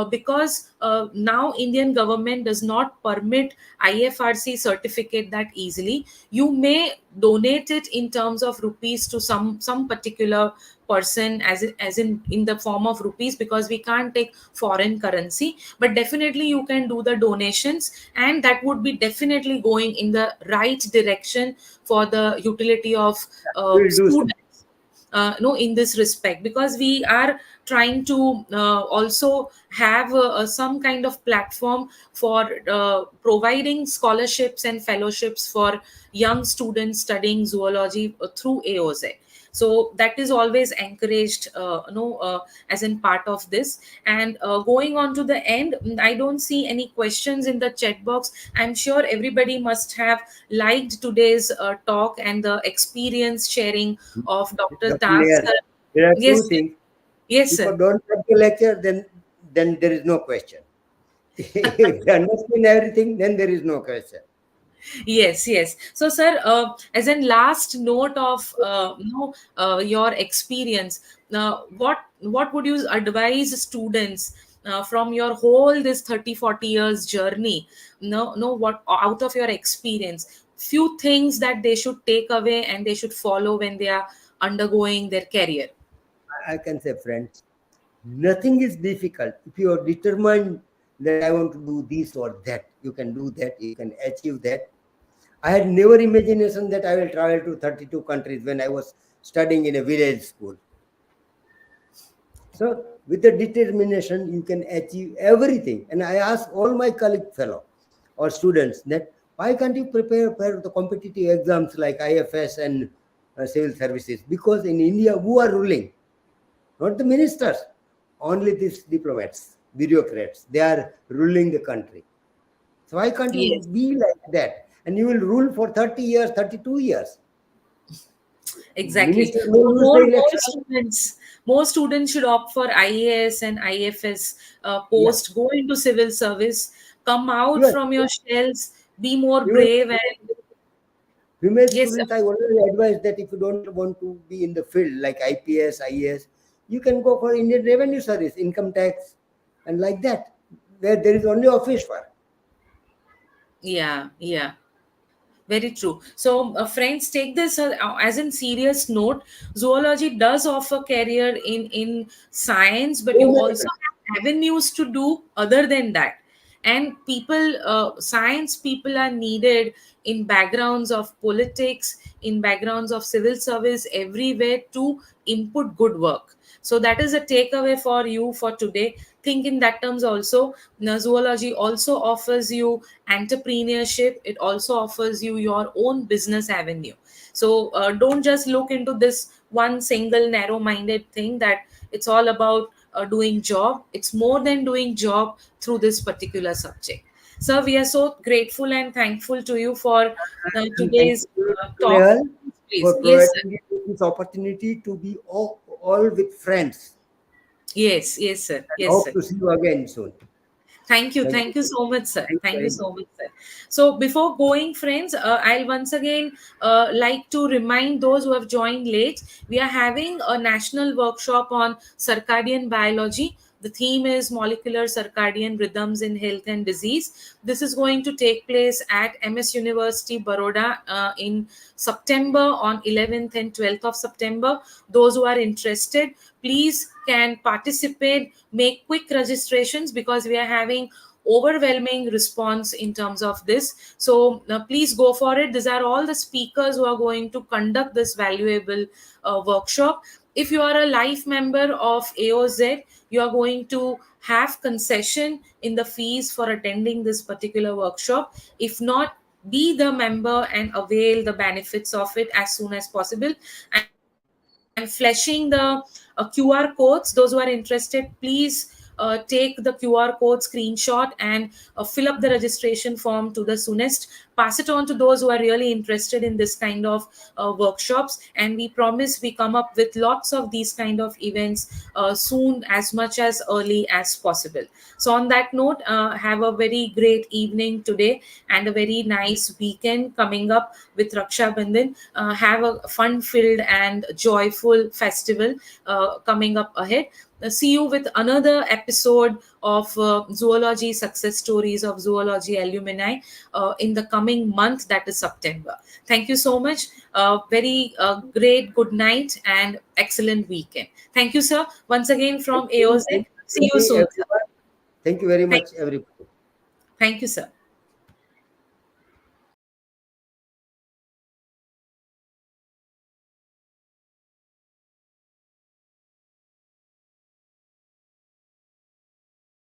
S2: because now Indian government does not permit IFRC certificate that easily. You may donate it in terms of rupees to some particular person, as in the form of rupees, because we can't take foreign currency, but definitely you can do the donations, and that would be definitely going in the right direction for the utility of
S3: We will do some.
S2: students, no, in this respect, because we are trying to also have some kind of platform for providing scholarships and fellowships for young students studying zoology through AOZ. So that is always encouraged, as in part of this. And going on to the end, I don't see any questions in the chat box. I'm sure everybody must have liked today's talk and the experience sharing of Dr.
S3: Dr.
S2: Das.
S3: Nair, there are two
S2: Yes,
S3: things.
S2: yes,
S3: If you
S2: sir.
S3: don't have the lecture, then there is no question. If you understand everything, then there is no question.
S2: Yes, yes. So, sir, as in last note of your experience, what would you advise students from your whole this 30-40 years journey? No, what out of your experience, few things that they should take away and they should follow when they are undergoing their career.
S3: I can say, friends, nothing is difficult. If you are determined that I want to do this or that, you can do that, you can achieve that. I had never imagination that I will travel to 32 countries when I was studying in a village school. So with the determination, you can achieve everything. And I ask all my colleague fellow or students that why can't you prepare for the competitive exams like IFS and civil services? Because in India, who are ruling? Not the ministers, only these diplomats, bureaucrats. They are ruling the country. So why can't you
S2: Yes,
S3: be like that? And you will rule for 30 years, 32 years.
S2: exactly.
S3: Minister may
S2: So
S3: lose the election.
S2: more students should opt for IAS and IFS
S3: Yeah.
S2: post. Go into civil service. Come out
S3: Yes.
S2: from your shells. Be more
S3: Even
S2: brave. And
S3: female
S2: yes,
S3: students, I already advise that if you don't want to be in the field like IPS, IAS, you can go for Indian Revenue Service, income tax, and like that, where there is only office work.
S2: yeah, yeah. Very true. So, friends, take this as in serious note. Zoology does offer career in science, but
S3: So
S2: you
S3: many
S2: also
S3: things.
S2: have avenues to do other than that. And people, science people are needed in backgrounds of politics, in backgrounds of civil service, everywhere to input good work. So that is a takeaway for you for today. Think in that terms also. Now, zoology also offers you entrepreneurship. It also offers you your own business avenue. So don't just look into this one single narrow-minded thing that it's all about doing job. It's more than doing job through this particular subject. So we are so grateful and thankful to you for
S3: And thank
S2: today's
S3: you,
S2: talk.
S3: Nehal, for
S2: Please, yes, sir.
S3: providing me with this opportunity to be all with friends.
S2: Yes, yes, sir.
S3: And
S2: Yes,
S3: hope
S2: sir.
S3: to see you again soon.
S2: Thank you.
S3: Thank you.
S2: Thank you so much, sir.
S3: Thank you
S2: Thank you
S3: very much.
S2: so much, sir. So, before going, friends, I'll once again like to remind those who have joined late, we are having a national workshop on circadian biology. The theme is molecular circadian rhythms in health and disease. This is going to take place at MS University, Baroda, in September on 11th and 12th of September. Those who are interested, please can participate, make quick registrations, because we are having overwhelming response in terms of this. So please go for it. These are all the speakers who are going to conduct this valuable workshop. If you are a life member of AOZ, you are going to have concession in the fees for attending this particular workshop. If not, be the member and avail the benefits of it as soon as possible. I'm flashing the QR codes. Those who are interested, please take the QR code screenshot and fill up the registration form to the soonest. Pass it on to those who are really interested in this kind of workshops, and we promise we come up with lots of these kind of events soon, as much as early as possible. So on that note, have a very great evening today and a very nice weekend coming up with Raksha Bandhan. Have a fun filled and joyful festival coming up ahead. See you with another episode of Zoology Success Stories of Zoology Alumni in the coming month, that is September. Thank you so much. Very great good night and excellent weekend. Thank you, sir. Once again
S3: Thank
S2: from
S3: you.
S2: AOZ.
S3: Thank you,
S2: See you soon, sir.
S3: everyone. Thank you very
S2: Thank,
S3: much, everybody.
S2: thank you, sir.